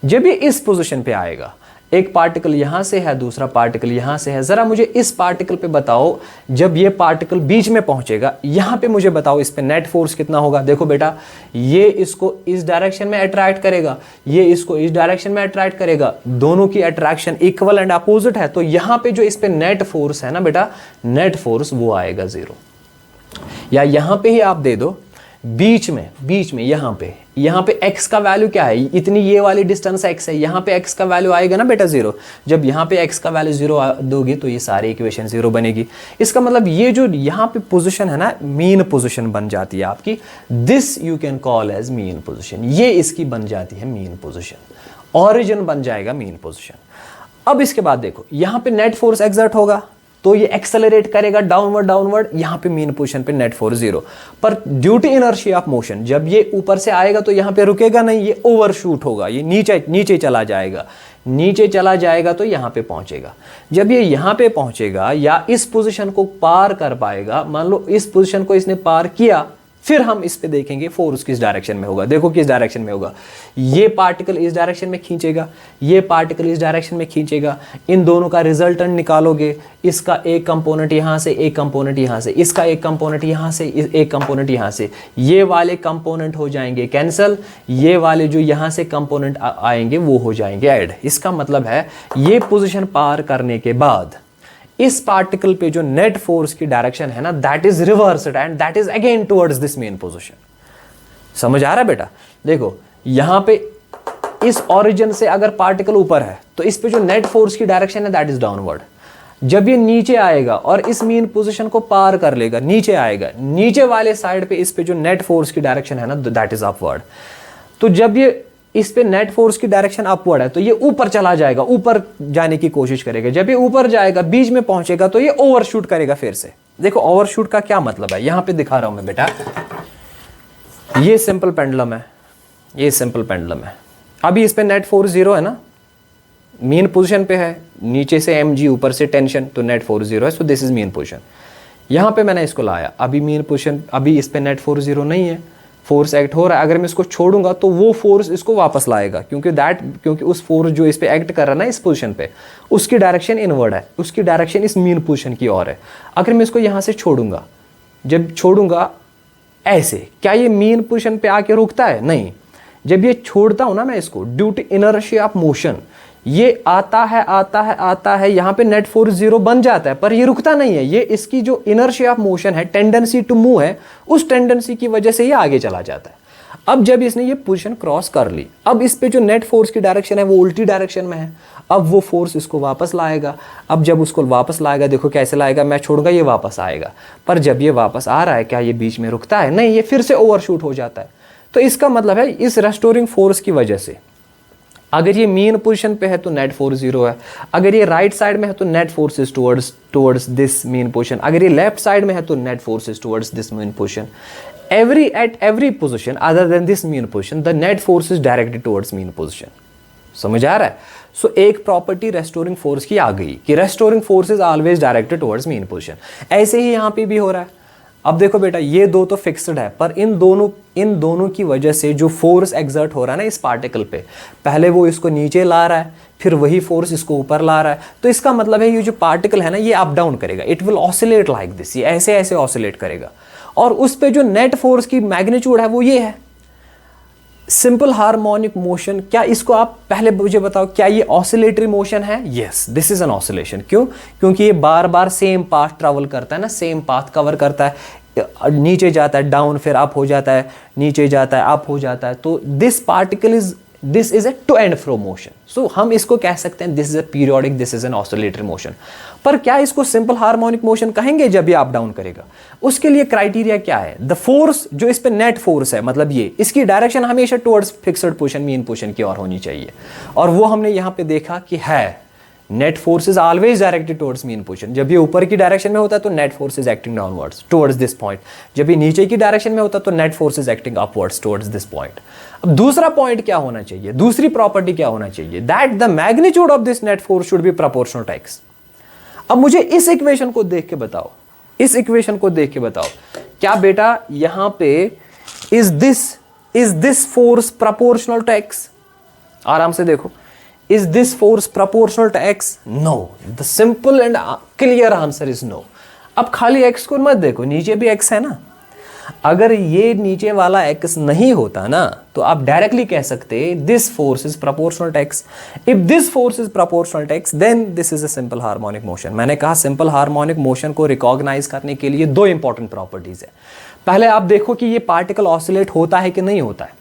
जब ये इस पोजीशन पे आएगा, एक पार्टिकल यहां से है, दूसरा पार्टिकल यहां से है, जरा मुझे इस पार्टिकल पे बताओ, जब ये पार्टिकल बीच में पहुंचेगा, यहां पे मुझे बताओ इस पे नेट फोर्स कितना होगा। देखो बेटा, ये इसको इस डायरेक्शन में अट्रैक्ट करेगा, ये इसको इस डायरेक्शन में अट्रैक्ट करेगा, दोनों की अट्रैक्शन इक्वल एंड अपोजिट है। तो यहां पे जो इस पे नेट फोर्स है ना बेटा, नेट फोर्स वो आएगा 0। या यहां पे ही आप दे दो, बीच में यहाँ पे x का वैल्यू क्या है, इतनी ये वाली डिस्टेंस x है, यहाँ पे x का वैल्यू आएगा ना बेटा 0। जब यहाँ पे x का वैल्यू 0 दोगे तो ये सारी इक्वेशन 0 बनेगी। इसका मतलब ये जो यहाँ पे पोजीशन है ना, मीन पोजीशन बन जाती है आपकी, this you can call as mean position. ये इसकी बन जाती है मीन पोजीशन, ऑरिजिन बन जाएगा मीन पोजीशन। अब इसके बाद देखो, यहाँ पे नेट फोर्स एक्सर्ट होगा तो ये एक्सेलरेट करेगा डाउनवर्ड, यहां पे मीन पोजीशन पे नेट फोर्स 0। पर due to inertia of motion, जब ये ऊपर से आएगा तो यहां पे रुकेगा नहीं, ये ओवरशूट होगा, ये नीचे चला जाएगा तो यहां पे पहुंचेगा। जब ये यहां पे पहुंचेगा या इस पोजीशन को पार कर पाएगा, मान लो इस पोजीशन को इसने पार किया, फिर हम इस पे देखेंगे फोर्स किस डायरेक्शन में होगा। देखो किस डायरेक्शन में होगा, ये पार्टिकल इस डायरेक्शन में खींचेगा, ये पार्टिकल इस डायरेक्शन में खींचेगा, इन दोनों का रिजल्टेंट निकालोगे, इसका एक कंपोनेंट यहां से, एक कंपोनेंट यहां से, इसका एक कंपोनेंट यहां से, एक कंपोनेंट यहां से, ये वाले कंपोनेंट हो जाएंगे कैंसिल, ये वाले जो यहां से कंपोनेंट आएंगे वो हो जाएंगे ऐड। इसका मतलब है ये पोजीशन पार करने के बाद इस पार्टिकल पे जो नेट फोर्स की डायरेक्शन है ना that is reversed and that is again towards this mean position. समझ आ रहा है बेटा? देखो यहां पे इस ओरिजिन से अगर पार्टिकल ऊपर है तो इस पे जो नेट फोर्स की डायरेक्शन है दैट इज डाउनवर्ड। जब ये नीचे आएगा और इस मीन पोजीशन को पार कर लेगा, नीचे आएगा, नीचे वाले साइड पे इस पे जो नेट फोर्स की डायरेक्शन है ना दैट इज अपवर्ड। तो जब ये इस पे नेट फोर्स की डायरेक्शन अपवर्ड है तो ये ऊपर चला जाएगा, ऊपर जाने की कोशिश करेगा। जब ये ऊपर जाएगा, बीच में पहुंचेगा तो ये ओवरशूट करेगा फिर से। देखो ओवरशूट का क्या मतलब है, यहां पे दिखा रहा हूं मैं बेटा, ये सिंपल पेंडुलम है, ये सिंपल पेंडुलम है। अभी इस पे नेट फोर्स 0 है ना, मीन पोजीशन पे है, नीचे से mg, ऊपर से टेंशन, तो नेट फोर्स 0 है, so this is mean position. यहां पे मैंने इसको लाया, अभी मीन पोजीशन, अभी इस पे नेट फोर्स 0 नहीं है, फोर्स एक्ट हो रहा है। अगर मैं इसको छोड़ूंगा तो वो फोर्स इसको वापस लाएगा, क्योंकि उस फोर्स जो इस पे एक्ट कर रहा है ना इस पोजीशन पे, उसकी डायरेक्शन इनवर्ड है, उसकी डायरेक्शन इस मीन पोजीशन की ओर है। अगर मैं इसको यहां से छोड़ूंगा, जब छोड़ूंगा ऐसे, क्या ये मीन पोजीशन पे आके रुकता है? नहीं। जब ये छोड़ता हूं ना मैं इसको, due to inertia of motion, ये आता है, यहां पे नेट फोर्स 0 बन जाता है, पर ये रुकता नहीं है। ये इसकी जो इनर्शिया ऑफ मोशन है, टेंडेंसी टू मूव है, उस टेंडेंसी की वजह से ये आगे चला जाता है। अब जब इसने ये पोजीशन क्रॉस कर ली, अब इस पे जो नेट फोर्स की डायरेक्शन है वो उल्टी डायरेक्शन में है। अब वो फोर्स इसको वापस लाएगा। अब जब उसको वापस लाएगा, देखो कैसे लाएगा, मैं छोड़ूंगा ये वापस आएगा। पर जब ये वापस आ रहा है, क्या ये बीच में रुकता है? नहीं, ये फिर से ओवरशूट हो जाता है। तो इसका मतलब है इस रेस्टोरिंग फोर्स की वजह से अगर ये मीन पोजीशन पे है तो नेट फोर्स 0 है, अगर ये राइट साइड में है तो net force is towards this mean position, अगर ये लेफ्ट साइड में है तो net force is towards this mean position. at every position other than this mean position the net force is directed towards mean position। समझ आ रहा है? सो एक प्रॉपर्टी रेस्टोरिंग फोर्स की आ गई कि restoring force is always directed towards mean position. ऐसे ही यहाँ पे भी हो रहा है। अब देखो बेटा, ये दो तो फिक्स्ड है, पर इन दोनों की वजह से जो फोर्स एग्जर्ट हो रहा है ना इस पार्टिकल पे, पहले वो इसको नीचे ला रहा है, फिर वही फोर्स इसको ऊपर ला रहा है। तो इसका मतलब है ये जो पार्टिकल है ना ये अप डाउन करेगा, it will oscillate like this, ये ऐसे ऐसे ऑसिलेट करेगा। और उस पे जो नेट फोर्स की मैग्नीट्यूड है वो ये है। सिंपल हार्मोनिक मोशन, क्या इसको आप पहले मुझे बताओ, क्या ये ऑसिलेटरी मोशन है? Yes, this is N oscillation. क्यों? क्योंकि ये बार बार सेम पाथ ट्रेवल करता है ना, सेम पाथ कवर करता है, नीचे जाता है डाउन, फिर अप हो जाता है, नीचे जाता है अप हो जाता है। तो this is a to and fro motion. So हम इसको कह सकते हैं this is a periodic, this is an oscillatory motion. पर क्या इसको सिंपल हार्मोनिक मोशन कहेंगे जब ये अप डाउन करेगा? उसके लिए क्राइटेरिया क्या है? द फोर्स जो इस पे नेट फोर्स है, मतलब ये, इसकी डायरेक्शन हमेशा towards fixed position, mean position की ओर होनी चाहिए। और वो हमने यहां पे देखा कि है, net force is always directed towards mean position. जब ये ऊपर की डायरेक्शन में होता है तो net force is acting downwards towards this point, जब ये नीचे की डायरेक्शन में होता है तो net force is acting upwards towards this point. अब दूसरा पॉइंट क्या होना चाहिए, दूसरी प्रॉपर्टी क्या होना चाहिए? That the magnitude of this net force should be proportional to x. अब मुझे इस इक्वेशन को देख के बताओ, इस इक्वेशन को देख के बताओ, क्या बेटा यहां पे is this force proportional to x? आराम से देखो, is this force proportional to x? No. The simple and clear answer is no. अब खाली x को मत देखो, नीचे भी x है ना। अगर ये नीचे वाला x नहीं होता ना तो आप डायरेक्टली कह सकते this force is proportional to x. If this force is proportional to x, then this is a simple harmonic motion. मैंने कहा सिंपल हार्मोनिक मोशन को रिकॉग्नाइज करने के लिए दो इंपॉर्टेंट प्रॉपर्टीज है। पहले आप देखो कि ये पार्टिकल ऑसिलेट होता है कि नहीं होता है।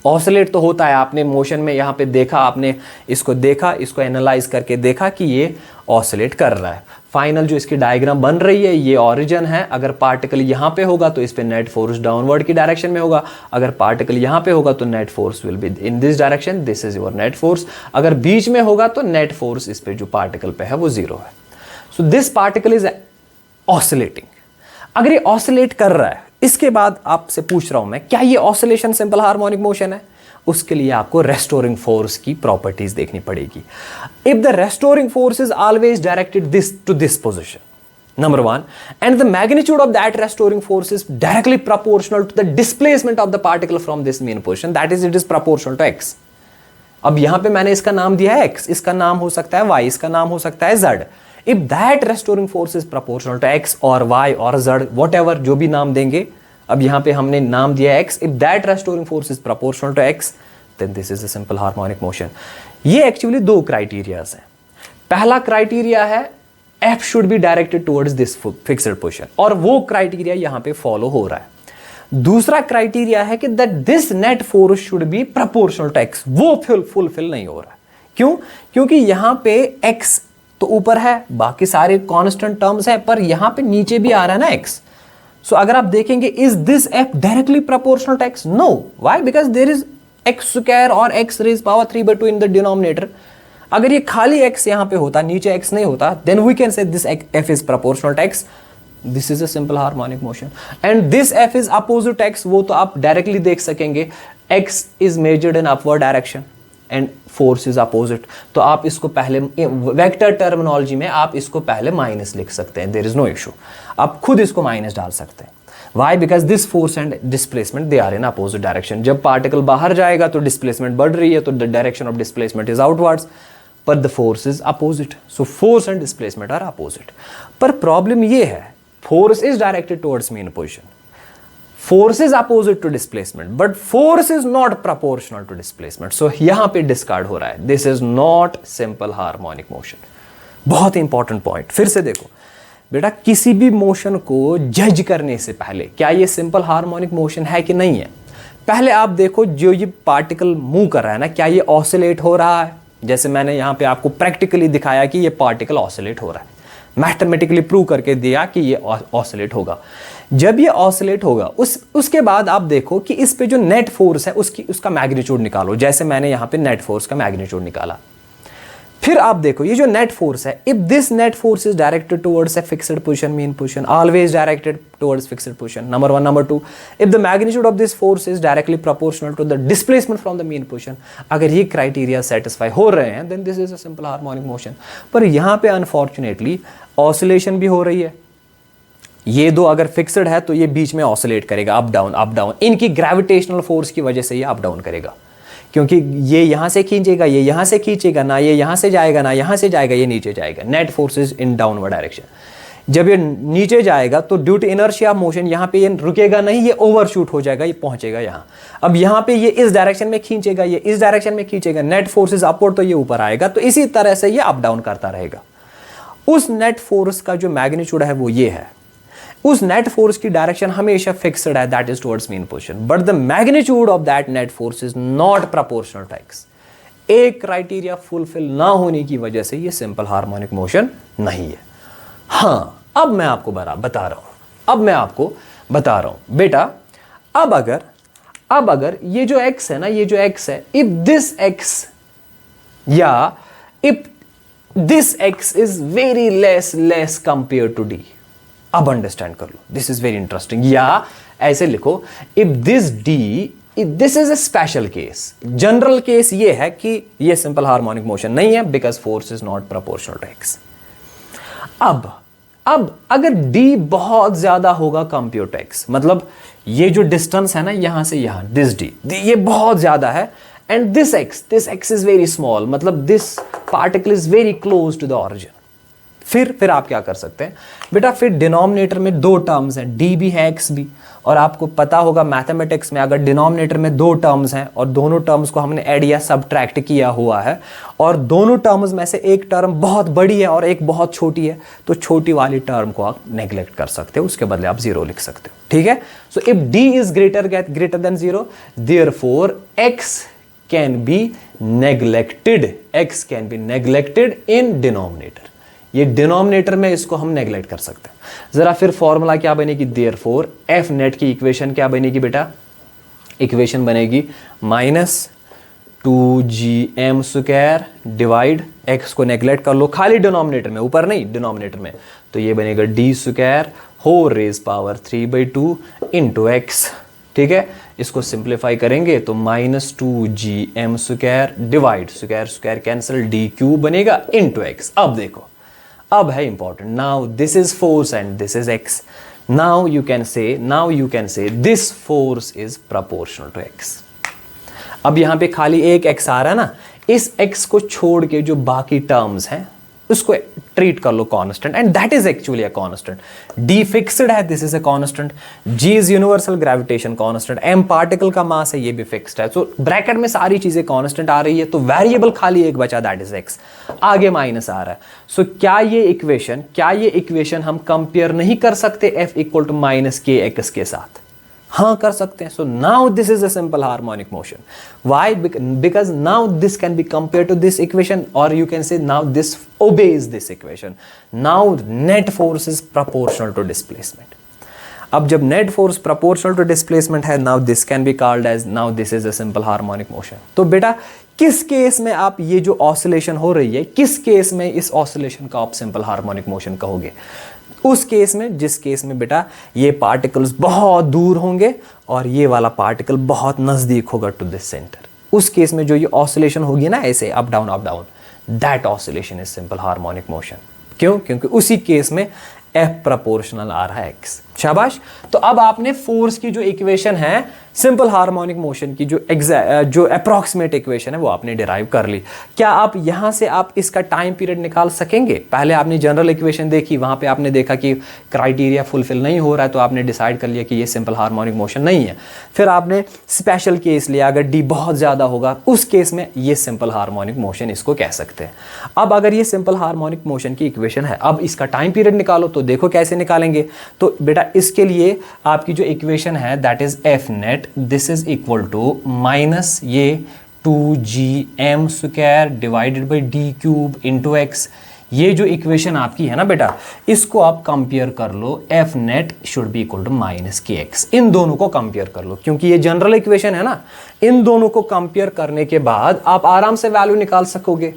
ऑसिलेट तो होता है, आपने मोशन में यहाँ पे देखा, आपने इसको देखा, इसको एनालाइज करके देखा कि ये ऑसिलेट कर रहा है। फाइनल जो इसकी डायग्राम बन रही है ये ओरिजिन है। अगर पार्टिकल यहाँ पे होगा तो इस पे नेट फोर्स डाउनवर्ड की डायरेक्शन में होगा, अगर पार्टिकल यहाँ पे होगा तो net force will be in this direction, this is your net force. अगर बीच में होगा तो नेट फोर्स इस पे जो पार्टिकल पे है वो 0 है। So this particle is oscillating. अगर ये ऑसिलेट कर रहा है, इसके बाद आपसे पूछ रहा हूं मैं, क्या ये ऑसिलेशन सिंपल हार्मोनिक मोशन है? उसके लिए आपको रेस्टोरिंग फोर्स की प्रॉपर्टीज देखनी पड़ेगी। If the restoring force is always directed this to this position, number 1, and the magnitude of that restoring force is directly proportional to the displacement of the particle from this mean position, that is it is proportional to x. अब यहां पे मैंने इसका नाम दिया है एक्स, इसका नाम हो सकता है वाई, इसका नाम हो सकता है Z. If that restoring force is proportional to x or y or z, whatever, जो भी नाम देंगे, अब यहाँ पे हमने नाम दिया x, if that restoring force is proportional to x, then this is a simple harmonic motion. ये एक्चुअली दो क्राइटेरियाज हैं। पहला क्राइटेरिया है f should be directed towards this fixed position, और वो क्राइटेरिया यहाँ पे फॉलो हो रहा है। दूसरा क्राइटेरिया है कि that this net force should be proportional to x, वो फुलफिल नहीं हो रहा है। क्यों? क्योंकि यहाँ पे x तो ऊपर है, बाकी सारे कांस्टेंट टर्म्स है, पर यहां पे नीचे भी आ रहा है ना x। सो अगर आप देखेंगे, is this f directly proportional to x? No. Why? Because there is x square और x raise power 3/2 in the denominator. अगर ये खाली x यहां पे होता, नीचे x नहीं होता, then we can say this f is proportional to x। This is a simple harmonic motion. And this f is opposite x, वो तो आप डायरेक्टली देख सकेंगे, x is measured in upward direction and force is opposite. तो आप इसको पहले वेक्टर टर्मिनोलॉजी में आप इसको पहले माइनस लिख सकते हैं, देयर इज नो इशू। आप खुद इसको माइनस डाल सकते हैं। Why? Because this force and displacement they are in opposite direction. जब पार्टिकल बाहर जाएगा तो डिस्प्लेसमेंट बढ़ रही है, तो the direction of displacement is outwards, पर the force is opposite. So force and displacement are opposite. पर प्रॉब्लम ये है, force is directed towards mean position, force is opposite to displacement, but force is not proportional to displacement. So यहां पे डिस्कार्ड हो रहा है, this is not simple harmonic motion. बहुत इंपॉर्टेंट पॉइंट। फिर से देखो बेटा, किसी भी मोशन को जज करने से पहले क्या ये सिंपल हार्मोनिक मोशन है कि नहीं है, पहले आप देखो जो ये पार्टिकल मूव कर रहा है ना, क्या ये ऑसिलेट हो रहा है? जैसे मैंने यहां पे आपको प्रैक्टिकली दिखाया कि ये पार्टिकल ऑसिलेट हो रहा है। मैथमेटिकली प्रूव करके दिया कि ये ऑसिलेट होगा। जब ये ऑसिलेट होगा उसके बाद आप देखो कि इस पे जो नेट फोर्स है उसका मैग्नीट्यूड निकालो, जैसे मैंने यहां पे नेट फोर्स का मैग्नीट्यूड निकाला। फिर आप देखो ये जो नेट फोर्स है, if this net force is directed towards a fixed position, mean position, always directed towards fixed position, number 1। Number 2, if the magnitude of this force is directly proportional to the displacement from the mean position, अगर ये क्राइटेरिया सेटिस्फाई हो रहे हैं then this is a simple harmonic motion. पर यहां पे अनफॉर्चुनेटली ऑसिलेशन भी हो रही है। ये दो अगर फिक्स्ड है तो ये बीच में ऑसिलेट करेगा, अप डाउन। इनकी ग्रेविटेशनल फोर्स की वजह से ये अप डाउन करेगा, क्योंकि ये यहां से खींचेगा, ये यहां से खींचेगा, ना ये यहां से जाएगा ना यहां से जाएगा, ये नीचे जाएगा। Net force is in downward direction. जब ये नीचे जाएगा तो ड्यू टू इनर्शिया मोशन यहां पे ये रुकेगा नहीं, ये ओवरशूट हो जाएगा, ये पहुंचेगा यहां। अब यहां पे ये इस डायरेक्शन में खींचेगा, ये इस डायरेक्शन में खींचेगा, नेट फोर्स इज अपवर्ड, तो ये ऊपर आएगा। तो इसी तरह से ये अप डाउन करता रहेगा। उस नेट फोर्स का जो मैग्नीट्यूड है वो ये है। उस नेट फोर्स की डायरेक्शन हमेशा फिक्स्ड है, that is towards mean position, but the magnitude of that net force is not proportional to x. एक क्राइटेरिया फुलफिल ना होने की वजह से ये सिंपल हार्मोनिक मोशन नहीं है। हाँ, अब मैं आपको बता रहा हूं बेटा, अब अगर ये जो x है ना, ये जो x है, इफ दिस x या if this x is very less compare to d, अब अंडरस्टैंड कर लो, दिस इज वेरी इंटरेस्टिंग। या ऐसे लिखो, if this d, this is a special case. General case ये है कि ये सिंपल हार्मोनिक मोशन नहीं है because force is not proportional to x। अब अगर d बहुत ज्यादा होगा कंपेयर टू x, मतलब ये जो डिस्टेंस है ना यहां से यहां, दिस d ये बहुत ज्यादा है, and this x is very small, मतलब this particle is very close to the origin. फिर आप क्या कर सकते हैं बेटा, फिर डिनोमिनेटर में दो टर्म्स हैं, d भी है x भी, और आपको पता होगा मैथमेटिक्स में अगर डिनोमिनेटर में दो टर्म्स हैं और दोनों टर्म्स को हमने ऐड या सब्ट्रैक्ट किया हुआ है, और दोनों टर्म्स में से एक टर्म बहुत बड़ी है और एक बहुत छोटी है, तो छोटी वाली टर्म को आप नेग्लेक्ट कर सकते हो, उसके बदले आप 0 लिख सकते हो। ठीक है, so if d is greater than 0, therefore x can be neglected in denominator. ये डिनोमिनेटर में इसको हम नेग्लेक्ट कर सकते हैं। जरा फिर फॉर्मूला क्या बनेगी, देयरफॉर एफ नेट की इक्वेशन क्या बनेगी बेटा, इक्वेशन बनेगी -2gm² डिवाइड, x को नेग्लेक्ट कर लो, खाली डिनोमिनेटर में, ऊपर नहीं डिनोमिनेटर में, तो ये बनेगा d² whole raise power 3/2 into x। ठीक है, इसको सिंप्लीफाई करेंगे तो -2gm² divide square cancel d³ बनेगा इंटू x। अब देखो, अब है important, now this is force and this is x। Now you can say this force is proportional to x। अब यहां पे खाली एक x आ रहा है ना, इस x को छोड़ के जो बाकी टर्म्स हैं उसको ट्रीट कर लो constant, and that is actually a constant. d fixed है, this is a constant, g is universal gravitation constant, m particle का मास है, ये भी फिक्स्ड है। सो ब्रैकेट में सारी चीजें कांस्टेंट आ रही है, तो वेरिएबल खाली एक बचा, दैट इज x, आगे माइनस आ रहा है। सो क्या ये इक्वेशन हम कंपेयर नहीं कर सकते f इक्वल टू -kx के साथ? हाँ, कर सकते हैं। So now this is a simple harmonic motion. Why? Because now this can be compare to this equation, और you can say now this obeys this equation. Now net force is proportional to displacement. अब जब net force proportional to displacement है, now this can be called as, now this is a simple harmonic motion. तो बेटा किस केस में आप ये जो ऑसिलेशन हो रही है, किस केस में इस ऑसिलेशन का आप सिंपल हार्मोनिक मोशन कहोगे? उस केस में जिस केस में बेटा ये पार्टिकल्स बहुत दूर होंगे और ये वाला पार्टिकल बहुत नजदीक होगा टू दिस सेंटर। उस केस में जो ये ऑसिलेशन होगी ना, ऐसे up down that oscillation is simple harmonic motion. क्यों? क्योंकि उसी केस में F प्रोपोर्शनल आ रहा है x। शाबाश। तो अब आपने फोर्स की जो इक्वेशन है सिंपल हार्मोनिक मोशन की, जो अप्रॉक्सीमेट इक्वेशन है वो आपने डिराइव कर ली। क्या आप यहां से आप इसका टाइम पीरियड निकाल सकेंगे? पहले आपने जनरल इक्वेशन देखी, वहां पे आपने देखा कि क्राइटेरिया फुलफिल नहीं हो रहा है, तो आपने डिसाइड कर लिया कि ये सिंपल हार्मोनिक मोशन नहीं है। फिर आपने स्पेशल केस लिया, अगर d बहुत ज्यादा होगा उस केस में ये सिंपल हार्मोनिक मोशन इसको कह सकते हैं। अब अगर ये सिंपल हार्मोनिक मोशन की इक्वेशन है, अब इसका टाइम पीरियड निकालो, तो देखो कैसे निकालेंगे। तो बेटा इसके लिए आपकी जो इक्वेशन है that is F net, this is equal to minus ये 2gm² divided by d³ into x। ये जो इक्वेशन आपकी है ना बेटा, इसको आप कंपेयर कर लो, F net should be equal to minus के एक्स। इन दोनों को कंपेयर कर लो, क्योंकि ये जनरल इक्वेशन है ना, इन दोनों को कंपेयर करने के बाद आप आराम से वैल्यू निकाल सकोगे।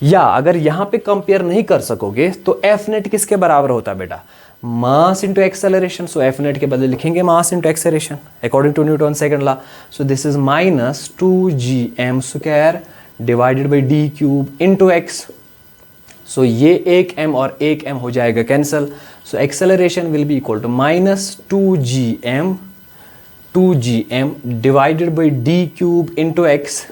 या अगर यहां पे कंपेयर नहीं कर सकोगे तो एफ नेट किसके बराबर होता है बेटा, mass into acceleration. So F net के बदले लिखेंगे mass into acceleration according to Newton second law. So this is minus 2gm square divided by D cube into X. So ये एक m और एक m हो जाएगा cancel. So acceleration will be equal to minus 2gm divided by D cube into x.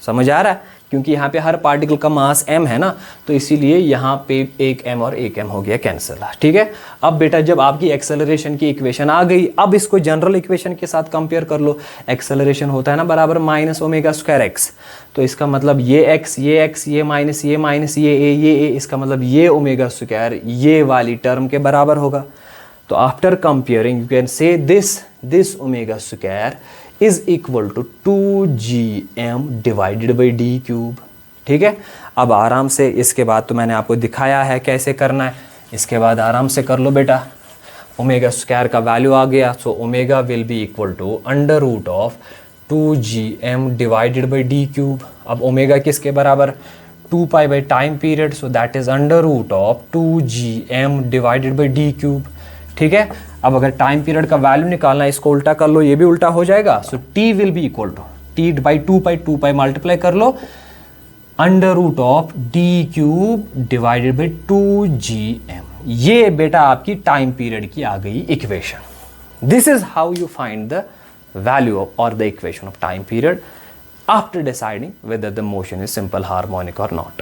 समझ आ रहा है, क्योंकि यहाँ पे हर पार्टिकल का मास m है ना, तो इसीलिए यहाँ पे एक m और एक m हो गया कैंसिल। ठीक है, अब बेटा जब आपकी एक्सेलरेशन की इक्वेशन आ गई, अब इसको जनरल इक्वेशन के साथ कंपेयर कर लो। एक्सेलरेशन होता है ना बराबर माइनस ओमेगा स्क्वायर x, तो इसका मतलब ये x, ये माइनस ये a, इसका मतलब ये ओमेगा स्क्वायर ये वाली टर्म के बराबर होगा। तो after comparing you can say this omega square is equal to 2gm divided by D cube. ठीक है, अब आराम से इसके बाद तो मैंने आपको दिखाया है कैसे करना है, इसके बाद आराम से कर लो बेटा। ओमेगा स्क्वायर का वैल्यू आ गया, so omega will be equal to under root of 2gm divided by D cube. अब ओमेगा किसके बराबर, 2 pi by time period, so that is under root of 2gm divided by D cube. ठीक है, अब अगर टाइम पीरियड का वैल्यू निकालना है, इसको उल्टा कर लो, ये भी उल्टा हो जाएगा। So t will be equal to t by 2 pi multiply कर लो under root of D cube divided by 2gm। ये बेटा आपकी टाइम पीरियड की आ गई equation. This is how you find the value of और the equation of time period after deciding whether the motion is simple harmonic और नॉट।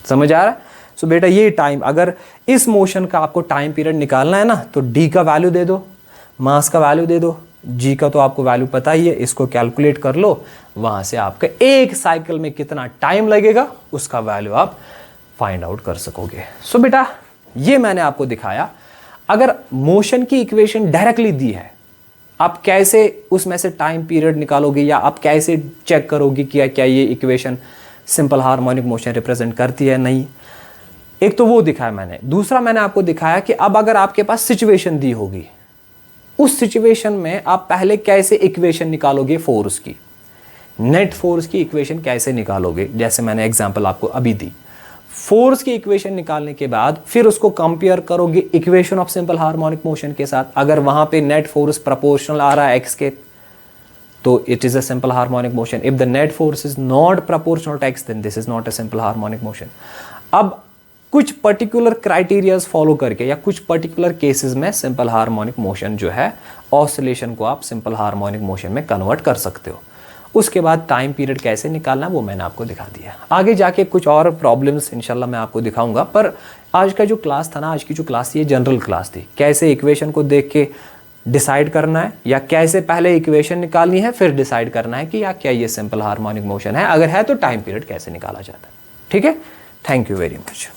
समझ आ रहा है? सो बेटा ये टाइम, अगर इस मोशन का आपको टाइम पीरियड निकालना है ना, तो d का वैल्यू दे दो, मास का वैल्यू दे दो, g का तो आपको वैल्यू पता ही है, इसको कैलकुलेट कर लो, वहां से आपका एक साइकिल में कितना टाइम लगेगा उसका वैल्यू आप फाइंड आउट कर सकोगे। सो बेटा ये मैंने आपको दिखाया। अगर मोशन की इक्वेशन डायरेक्टली दी है, आप कैसे उसमें से टाइम पीरियड निकालोगे, या आप कैसे चेक करोगे कि क्या ये equation simple harmonic motion represent करती है, नहीं। एक तो वो दिखाया मैंने, दूसरा मैंने आपको दिखाया कि अब अगर आपके पास सिचुएशन दी होगी, उस सिचुएशन में आप पहले कैसे इक्वेशन निकालोगे फोर्स की, नेट फोर्स की इक्वेशन कैसे निकालोगे। जैसे मैंने एग्जांपल आपको अभी दी, फोर्स की इक्वेशन निकालने के बाद फिर उसको कंपेयर करोगे equation of simple harmonic motion के साथ। अगर वहां पे नेट फोर्स प्रोपोर्शनल आ रहा है एक्स के, तो it is a simple harmonic motion. If the net force is not proportional to x, then this is not a simple harmonic motion. अब कुछ पर्टिकुलर क्राइटेरियाज फॉलो करके या कुछ पर्टिकुलर केसेस में सिंपल हार्मोनिक मोशन जो है, ऑसिलेशन को आप सिंपल हार्मोनिक मोशन में कन्वर्ट कर सकते हो। उसके बाद टाइम पीरियड कैसे निकालना है वो मैंने आपको दिखा दिया। आगे जाके कुछ और प्रॉब्लम्स इंशाल्लाह मैं आपको दिखाऊंगा, पर आज का जो क्लास था ना, आज की जो क्लास थी ये जनरल क्लास थी। कैसे इक्वेशन को देख के डिसाइड करना है, या कैसे पहले इक्वेशन निकालनी है फिर डिसाइड करना है कि या क्या ये सिंपल हार्मोनिक मोशन है, अगर है तो टाइम पीरियड कैसे निकाला जाता है। ठीक है, थैंक यू वेरी मच।